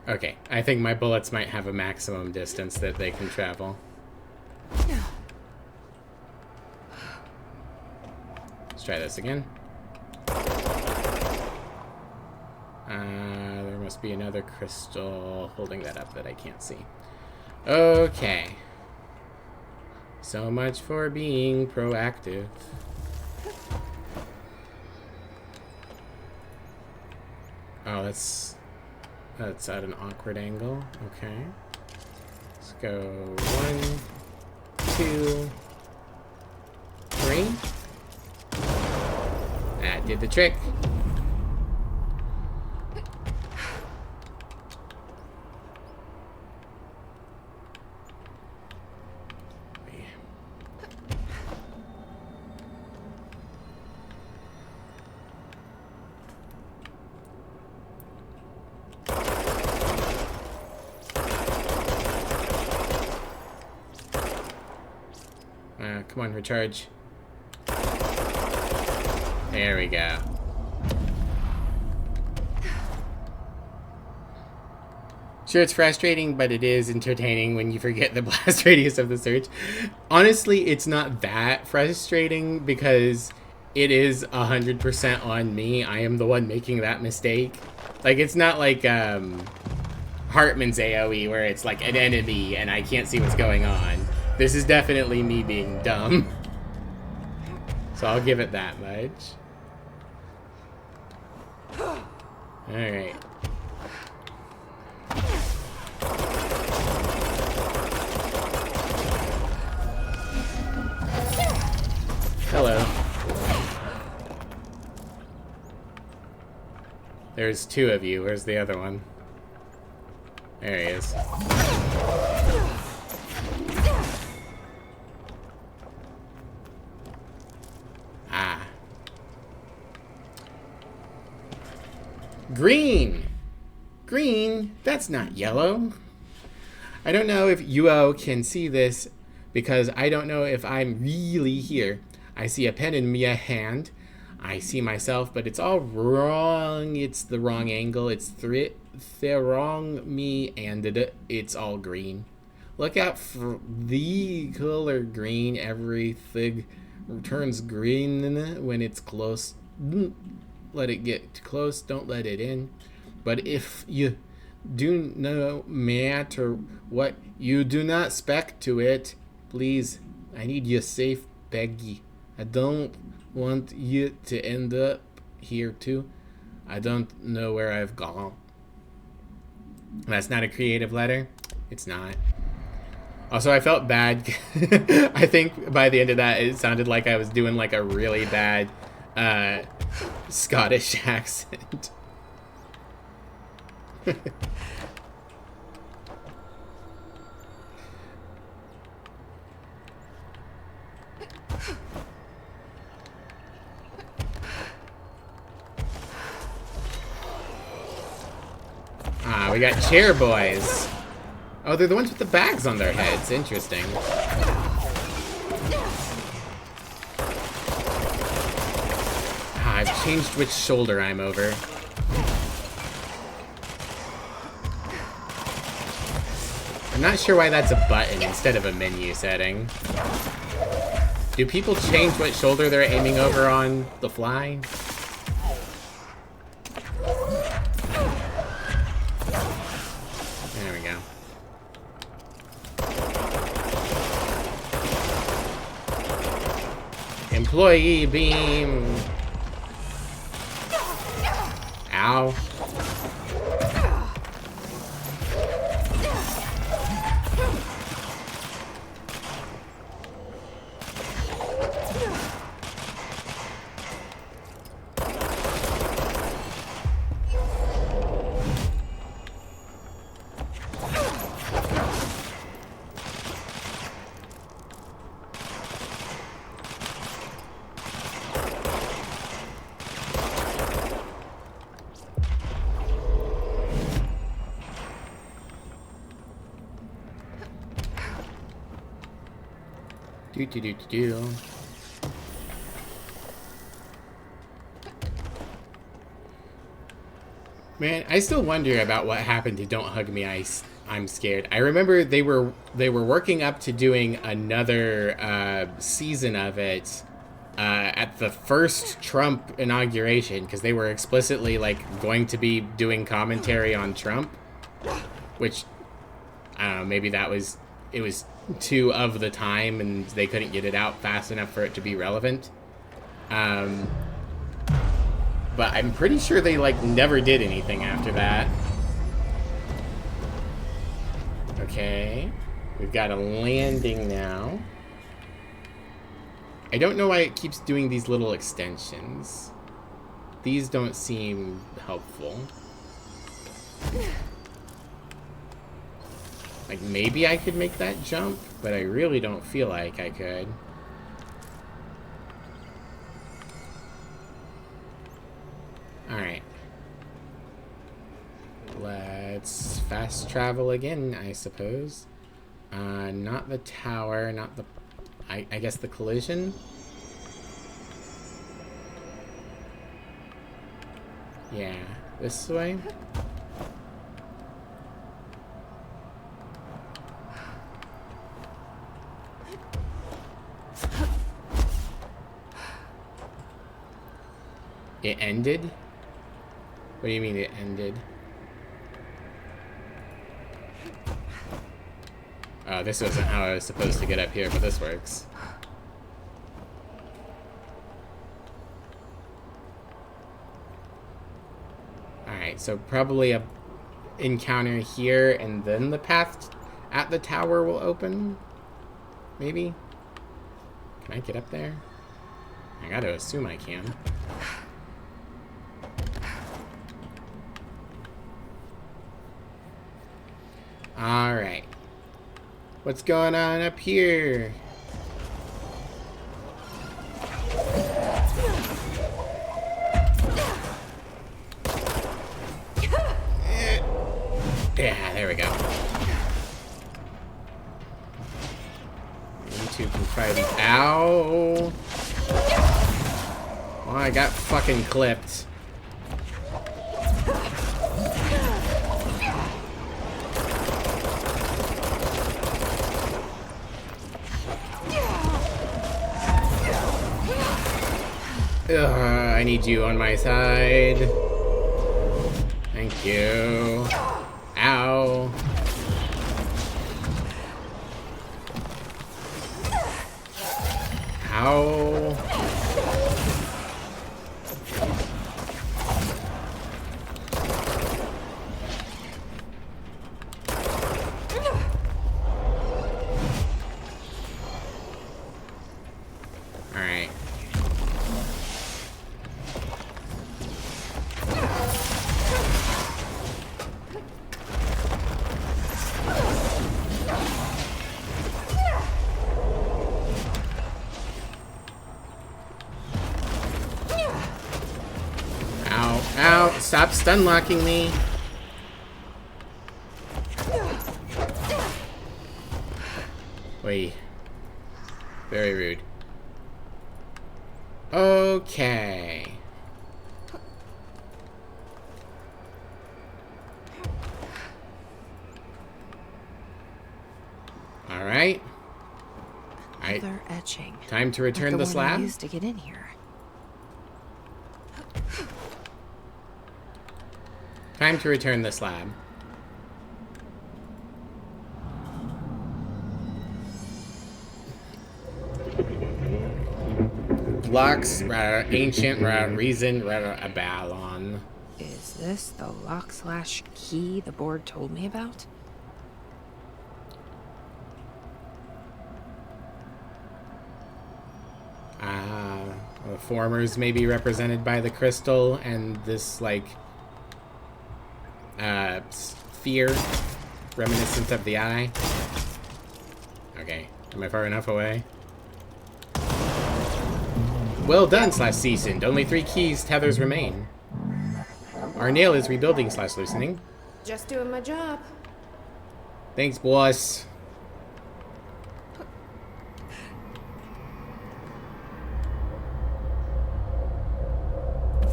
Okay, I think my bullets might have a maximum distance that they can travel. Let's try this again. There must be another crystal holding that up that I can't see. Okay. So much for being proactive. Oh, that's at an awkward angle. Okay. Let's go 1, 2, 3. That did the trick. Come on, recharge. There we go. Sure, it's frustrating, but it is entertaining when you forget the blast radius of the search. Honestly, it's not that frustrating because it is 100% on me. I am the one making that mistake. Like, it's not like Hartman's AoE where it's like an enemy and I can't see what's going on. This is definitely me being dumb. So I'll give it that much. Alright. Hello. There's 2 of you. Where's the other one? There he is. Green! Green? That's not yellow. I don't know if Yuo can see this because I don't know if I'm really here. I see a pen in my hand. I see myself, but it's all wrong. It's the wrong angle. It's the wrong me, and it's all green. Look out for the color green. Everything turns green when it's close. Let it get close, don't let it in. But if you do no matter what, you do not spec to it, please, I need you safe, Peggy. I don't want you to end up here too. I don't know where I've gone. That's not a creative letter. It's not. Also, I felt bad. I think by the end of that, it sounded like I was doing like a really bad Scottish accent. We got chair boys. Oh, they're the ones with the bags on their heads. Interesting. I've changed which shoulder I'm over. I'm not sure why that's a button instead of a menu setting. Do people change what shoulder they're aiming over on the fly? There we go. Employee beam. Ow. Do. Man, I still wonder about what happened to Don't Hug Me, I'm Scared. I remember they were working up to doing another season of it at the first Trump inauguration, because they were explicitly like going to be doing commentary on Trump, which I don't know, maybe it was too of the time and they couldn't get it out fast enough for it to be relevant. But I'm pretty sure they like never did anything after that. Okay, we've got a landing now. I don't know why it keeps doing these little extensions. These don't seem helpful. Like, maybe I could make that jump, but I really don't feel like I could. Alright. Let's fast travel again, I suppose. Not the tower, not the... I guess the collision? Yeah, this way? It ended? What do you mean it ended? Oh, this wasn't how I was supposed to get up here, but this works. Alright, so probably a encounter here, and then the path at the tower will open? Maybe? Can I get up there? I gotta assume I can. Alright. What's going on up here? Yeah, there we go. You two can fight. Ow! Well, I got fucking clipped. I need you on my side. Thank you. Ow. Ow. Alright. Ow, stop stun locking me. Wait. Very rude. Okay. Alright. Another etching. Time to return like the one slab. I used to get in here. Time to return the slab. Locks, ancient, reason, Abalon. Is this the lock/key the board told me about? The formers may be represented by the crystal and this, like, sphere reminiscent of the eye. Okay, am I far enough away? Well done, /seasoned. Only 3 keys tethers remain. Our nail is rebuilding /loosening. Just doing my job. Thanks, boss.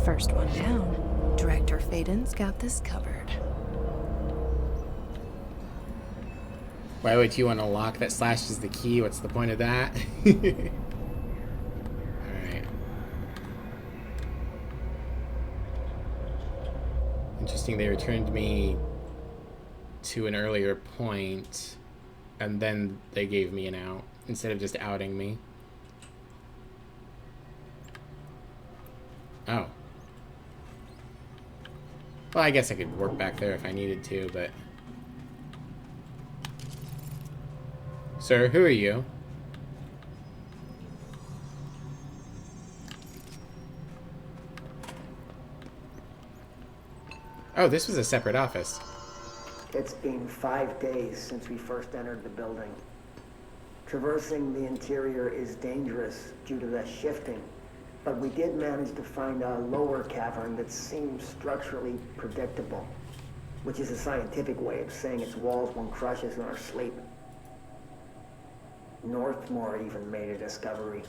First one down. Director Faden's got this covered. Why would you want to lock that slashes the key? What's the point of that? Alright. Interesting, they returned me to an earlier point, and then they gave me an out, instead of just outing me. Oh. Well, I guess I could work back there if I needed to, but... Sir, who are you? Oh, this was a separate office. It's been 5 days since we first entered the building. Traversing the interior is dangerous due to the shifting, but we did manage to find a lower cavern that seems structurally predictable, which is a scientific way of saying its walls won't crush us in our sleep. Northmore even made a discovery.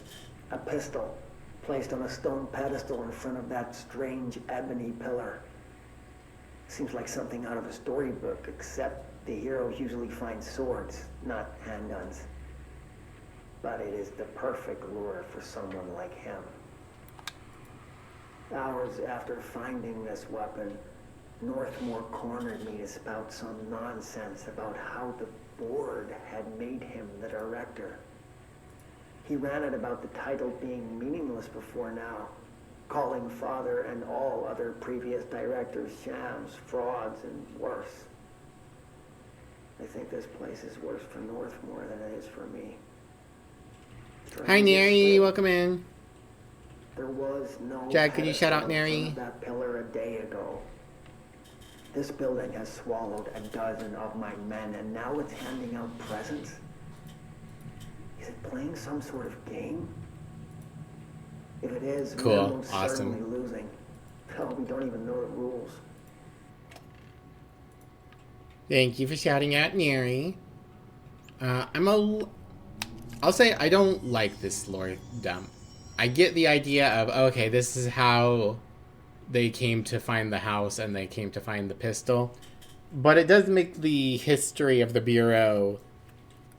A pistol placed on a stone pedestal in front of that strange ebony pillar. Seems like something out of a storybook, except the heroes usually find swords, not handguns. But it is the perfect lure for someone like him. Hours after finding this weapon, Northmore cornered me to spout some nonsense about how the board had made him the director. He ran it about the title being meaningless before now, calling Father and all other previous directors shams, frauds, and worse. I think this place is worse for Northmore than it is for me. Hi, Neri. Welcome in. There was no Jack, could you shout out pedestal in Neri? front of that pillar a day ago. This building has swallowed a dozen of my men, and now it's handing out presents? Is it playing some sort of game? If it is, Cool. we're most Awesome. certainly losing. Hell, we don't even know the rules. Thank you for shouting out, Neri. I'll say I don't like this lore dump. I get the idea of, okay, this is how they came to find the house and they came to find the pistol. But it does make the history of the Bureau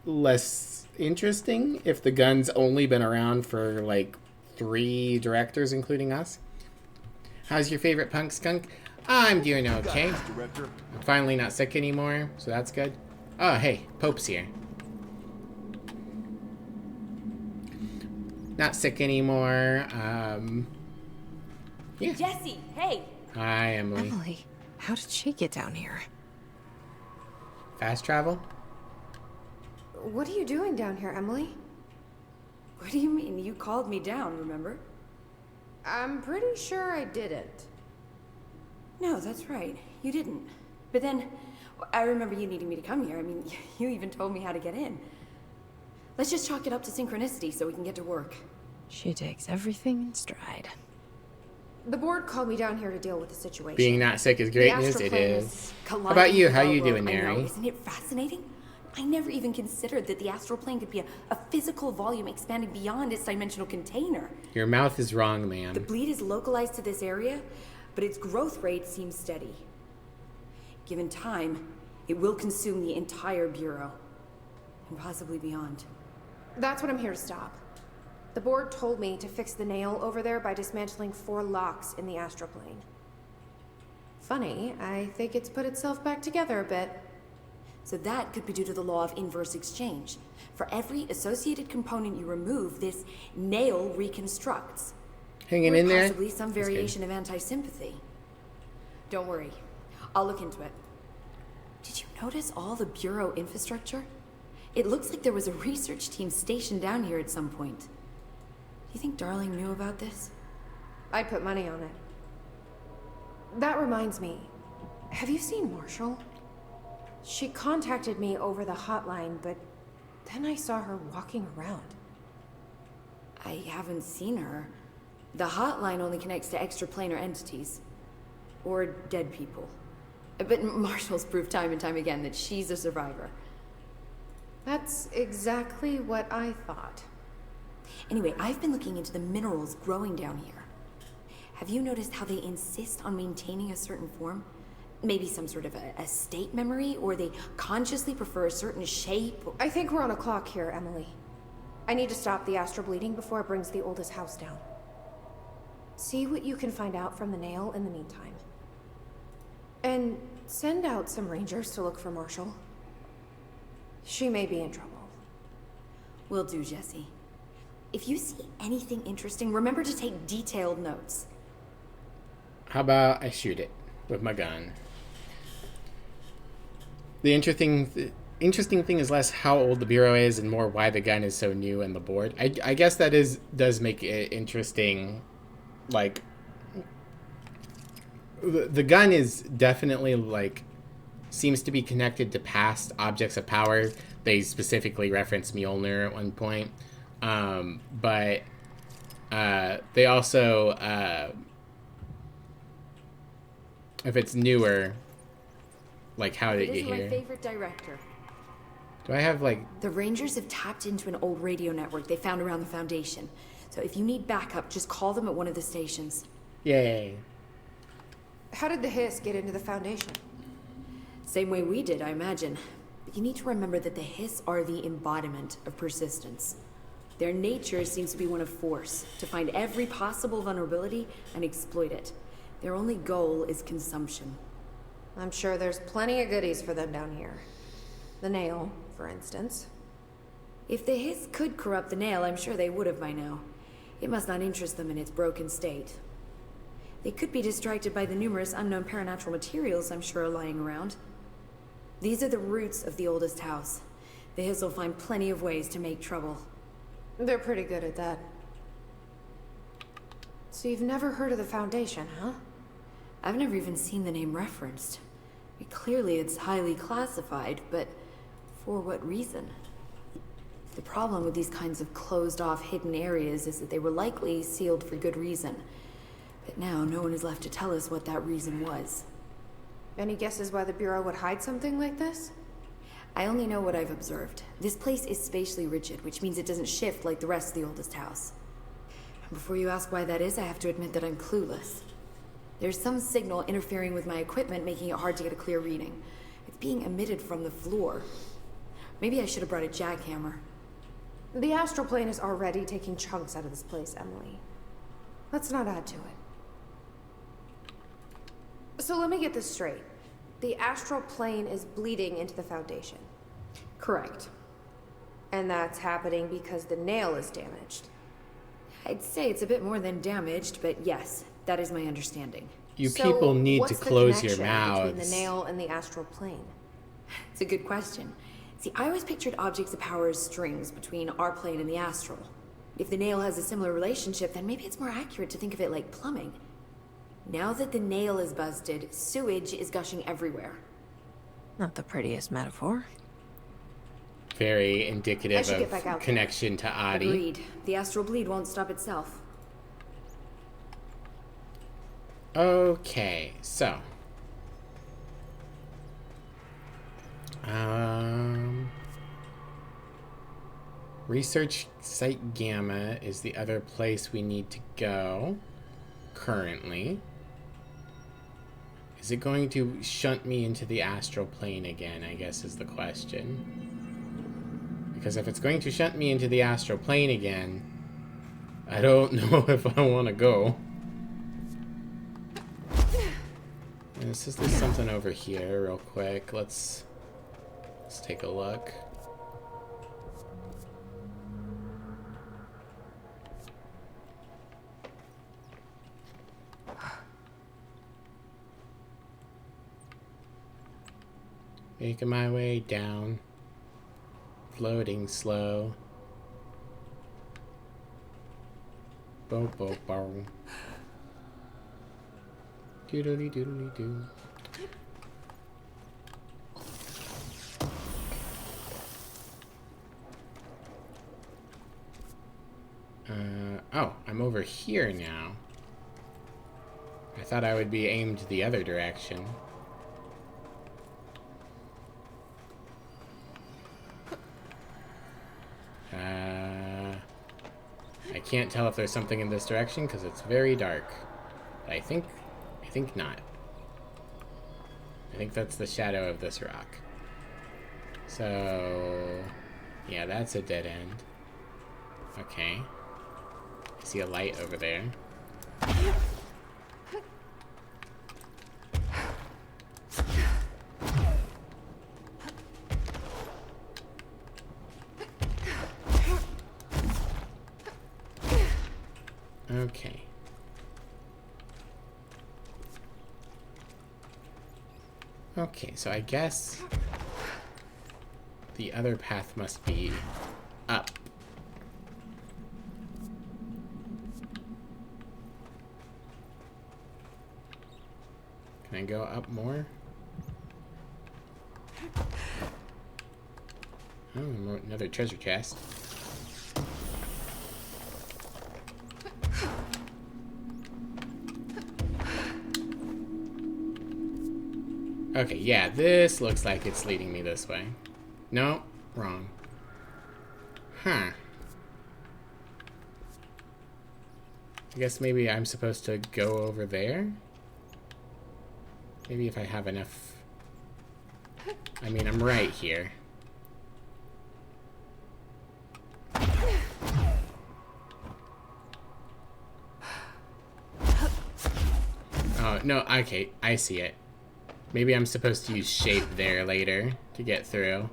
less interesting if the gun's only been around for, like, 3 directors, including us. How's your favorite punk skunk? I'm doing okay. I'm finally not sick anymore, so that's good. Oh, hey, Pope's here. Not sick anymore. Yeah. Jesse, hey! Hi, Emily. Emily, how did she get down here? Fast travel? What are you doing down here, Emily? What do you mean? You called me down, remember? I'm pretty sure I didn't. No, that's right. You didn't. But then, I remember you needing me to come here. I mean, you even told me how to get in. Let's just chalk it up to synchronicity so we can get to work. She takes everything in stride. The board called me down here to deal with the situation. Being not sick is great news. It is. How about you? How you doing, I know, Neri? isn't it fascinating? I never even considered that the astral plane could be a physical volume expanding beyond its dimensional container. Your mouth is wrong, man. The bleed is localized to this area, but its growth rate seems steady. Given time, it will consume the entire Bureau, and possibly beyond. That's what I'm here to stop. The board told me to fix the nail over there by dismantling 4 locks in the astral plane. Funny, I think it's put itself back together a bit. So that could be due to the law of inverse exchange. For every associated component you remove, this nail reconstructs. Hanging Or in there? possibly some variation of anti-sympathy. Don't worry, I'll look into it. Did you notice all the Bureau infrastructure? It looks like there was a research team stationed down here at some point. Do you think Darling knew about this? I'd put money on it. That reminds me, have you seen Marshall? She contacted me over the hotline, but then I saw her walking around. I haven't seen her. The hotline only connects to extraplanar entities. Or dead people. But Marshall's proved time and time again that she's a survivor. That's exactly what I thought. Anyway, I've been looking into the minerals growing down here. Have you noticed how they insist on maintaining a certain form? Maybe some sort of a state memory, or they consciously prefer a certain shape? I think we're on a clock here, Emily. I need to stop the astral bleeding before it brings the oldest house down. See what you can find out from the nail in the meantime. And send out some rangers to look for Marshall. She may be in trouble. Will do, Jesse. If you see anything interesting, remember to take detailed notes. How about I shoot it with my gun? The interesting thing is less how old the Bureau is and more why the gun is so new and the board. I guess that does make it interesting. Like, the gun is definitely, like, seems to be connected to past objects of power. They specifically reference Mjolnir at one point. But they also, if it's newer, like, how did it get This is here? my favorite director. Do I have, like... The Rangers have tapped into an old radio network they found around the Foundation. So if you need backup, just call them at one of the stations. Yay. How did the Hiss get into the Foundation? Same way we did, I imagine. But you need to remember that the Hiss are the embodiment of persistence. Their nature seems to be one of force, to find every possible vulnerability and exploit it. Their only goal is consumption. I'm sure there's plenty of goodies for them down here. The nail, for instance. If the Hiss could corrupt the nail, I'm sure they would have by now. It must not interest them in its broken state. They could be distracted by the numerous unknown paranatural materials I'm sure are lying around. These are the roots of the oldest house. The Hiss will find plenty of ways to make trouble. They're pretty good at that. So you've never heard of the Foundation, huh? I've never even seen the name referenced. Clearly it's highly classified, but for what reason? The problem with these kinds of closed-off hidden areas is that they were likely sealed for good reason. But now no one is left to tell us what that reason was. Any guesses why the Bureau would hide something like this? I only know what I've observed. This place is spatially rigid, which means it doesn't shift like the rest of the oldest house. And before you ask why that is, I have to admit that I'm clueless. There's some signal interfering with my equipment, making it hard to get a clear reading. It's being emitted from the floor. Maybe I should have brought a jackhammer. The astral plane is already taking chunks out of this place, Emily. Let's not add to it. So let me get this straight. The astral plane is bleeding into the Foundation. Correct. And that's happening because the nail is damaged. I'd say it's a bit more than damaged, but yes, that is my understanding. You people need to close your What's the mouths. connection between the nail and the astral plane? It's a good question. See, I always pictured objects of power as strings between our plane and the astral. If the nail has a similar relationship, then maybe it's more accurate to think of it like plumbing. Now that the nail is busted, sewage is gushing everywhere. Not the prettiest metaphor. Very indicative get back out of there. connection to Adi. Agreed. The astral bleed won't stop itself. Okay, so. Research Site Gamma is the other place we need to go currently. Is it going to shunt me into the astral plane again, I guess is the question. Because if it's going to shunt me into the astral plane again, I don't know if I want to go. And there's something over here real quick. Let's take a look. Making my way down. Floating slow. Bo bo bo. Doodly doodly doo. Oh, I'm over here now. I thought I would be aimed the other direction. I can't tell if there's something in this direction because it's very dark. But I think not. I think that's the shadow of this rock. So, yeah, that's a dead end. Okay. I see a light over there. Okay. Okay, so I guess the other path must be up. Can I go up more? Oh, another treasure chest. Okay, yeah, this looks like it's leading me this way. No, wrong. Huh. I guess maybe I'm supposed to go over there? Maybe if I have enough... I mean, I'm right here. Oh, no, okay, I see it. Maybe I'm supposed to use shape there later to get through.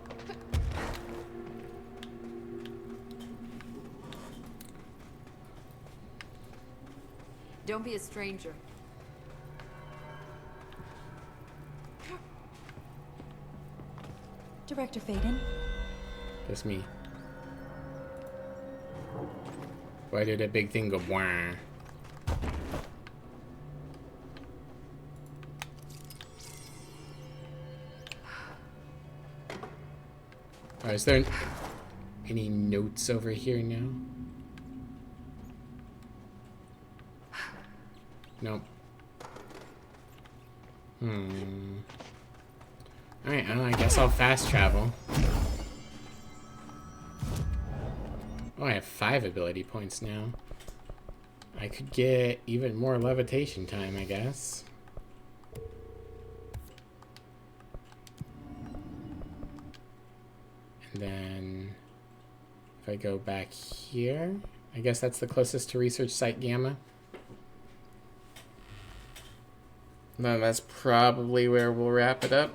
Don't be a stranger. Director Faden? That's me. Why did a big thing go wah? Oh, is there any notes over here now? Nope. Alright, I guess I'll fast travel. Oh, I have 5 ability points now. I could get even more levitation time, I guess. And then if I go back here, I guess that's the closest to Research Site Gamma. No, that's probably where we'll wrap it up.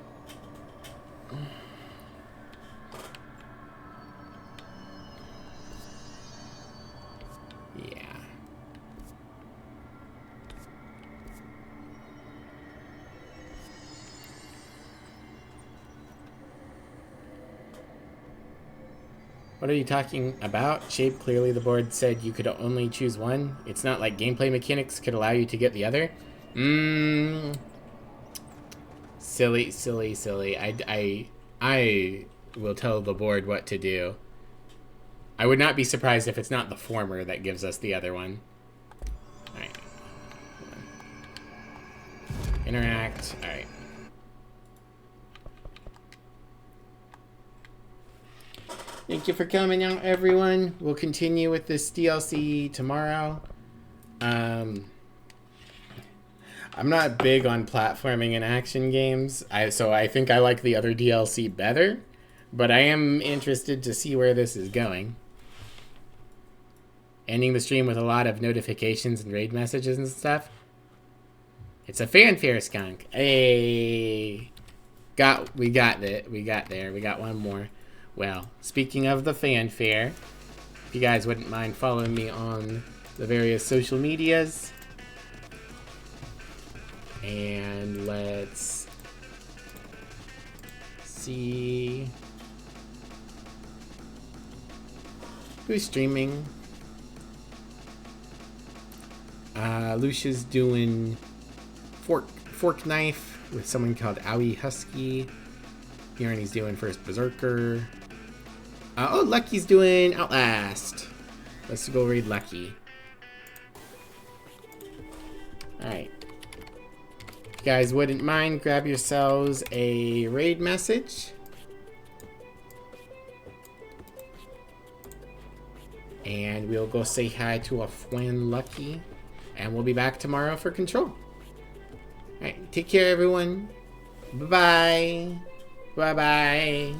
Yeah. What are you talking about? Shape, clearly the board said you could only choose one. It's not like gameplay mechanics could allow you to get the other. Silly. I will tell the board what to do. I would not be surprised if it's not the former that gives us the other one. Alright. Interact. Alright. Thank you for coming out, everyone. We'll continue with this DLC tomorrow. I'm not big on platforming and action games, so I think I like the other DLC better, but I am interested to see where this is going. Ending the stream with a lot of notifications and raid messages and stuff. It's a fanfare skunk. Hey, we got there. We got one more. Well, speaking of the fanfare, if you guys wouldn't mind following me on the various social medias. And let's see who's streaming. Lucia's doing fork knife with someone called Owie Husky. He's doing First Berserker. Oh, Lucky's doing Outlast. Let's go raid Lucky. Alright. If you guys wouldn't mind, grab yourselves a raid message. And we'll go say hi to our friend Lucky. And we'll be back tomorrow for Control. Alright, take care, everyone. Bye-bye. Bye-bye.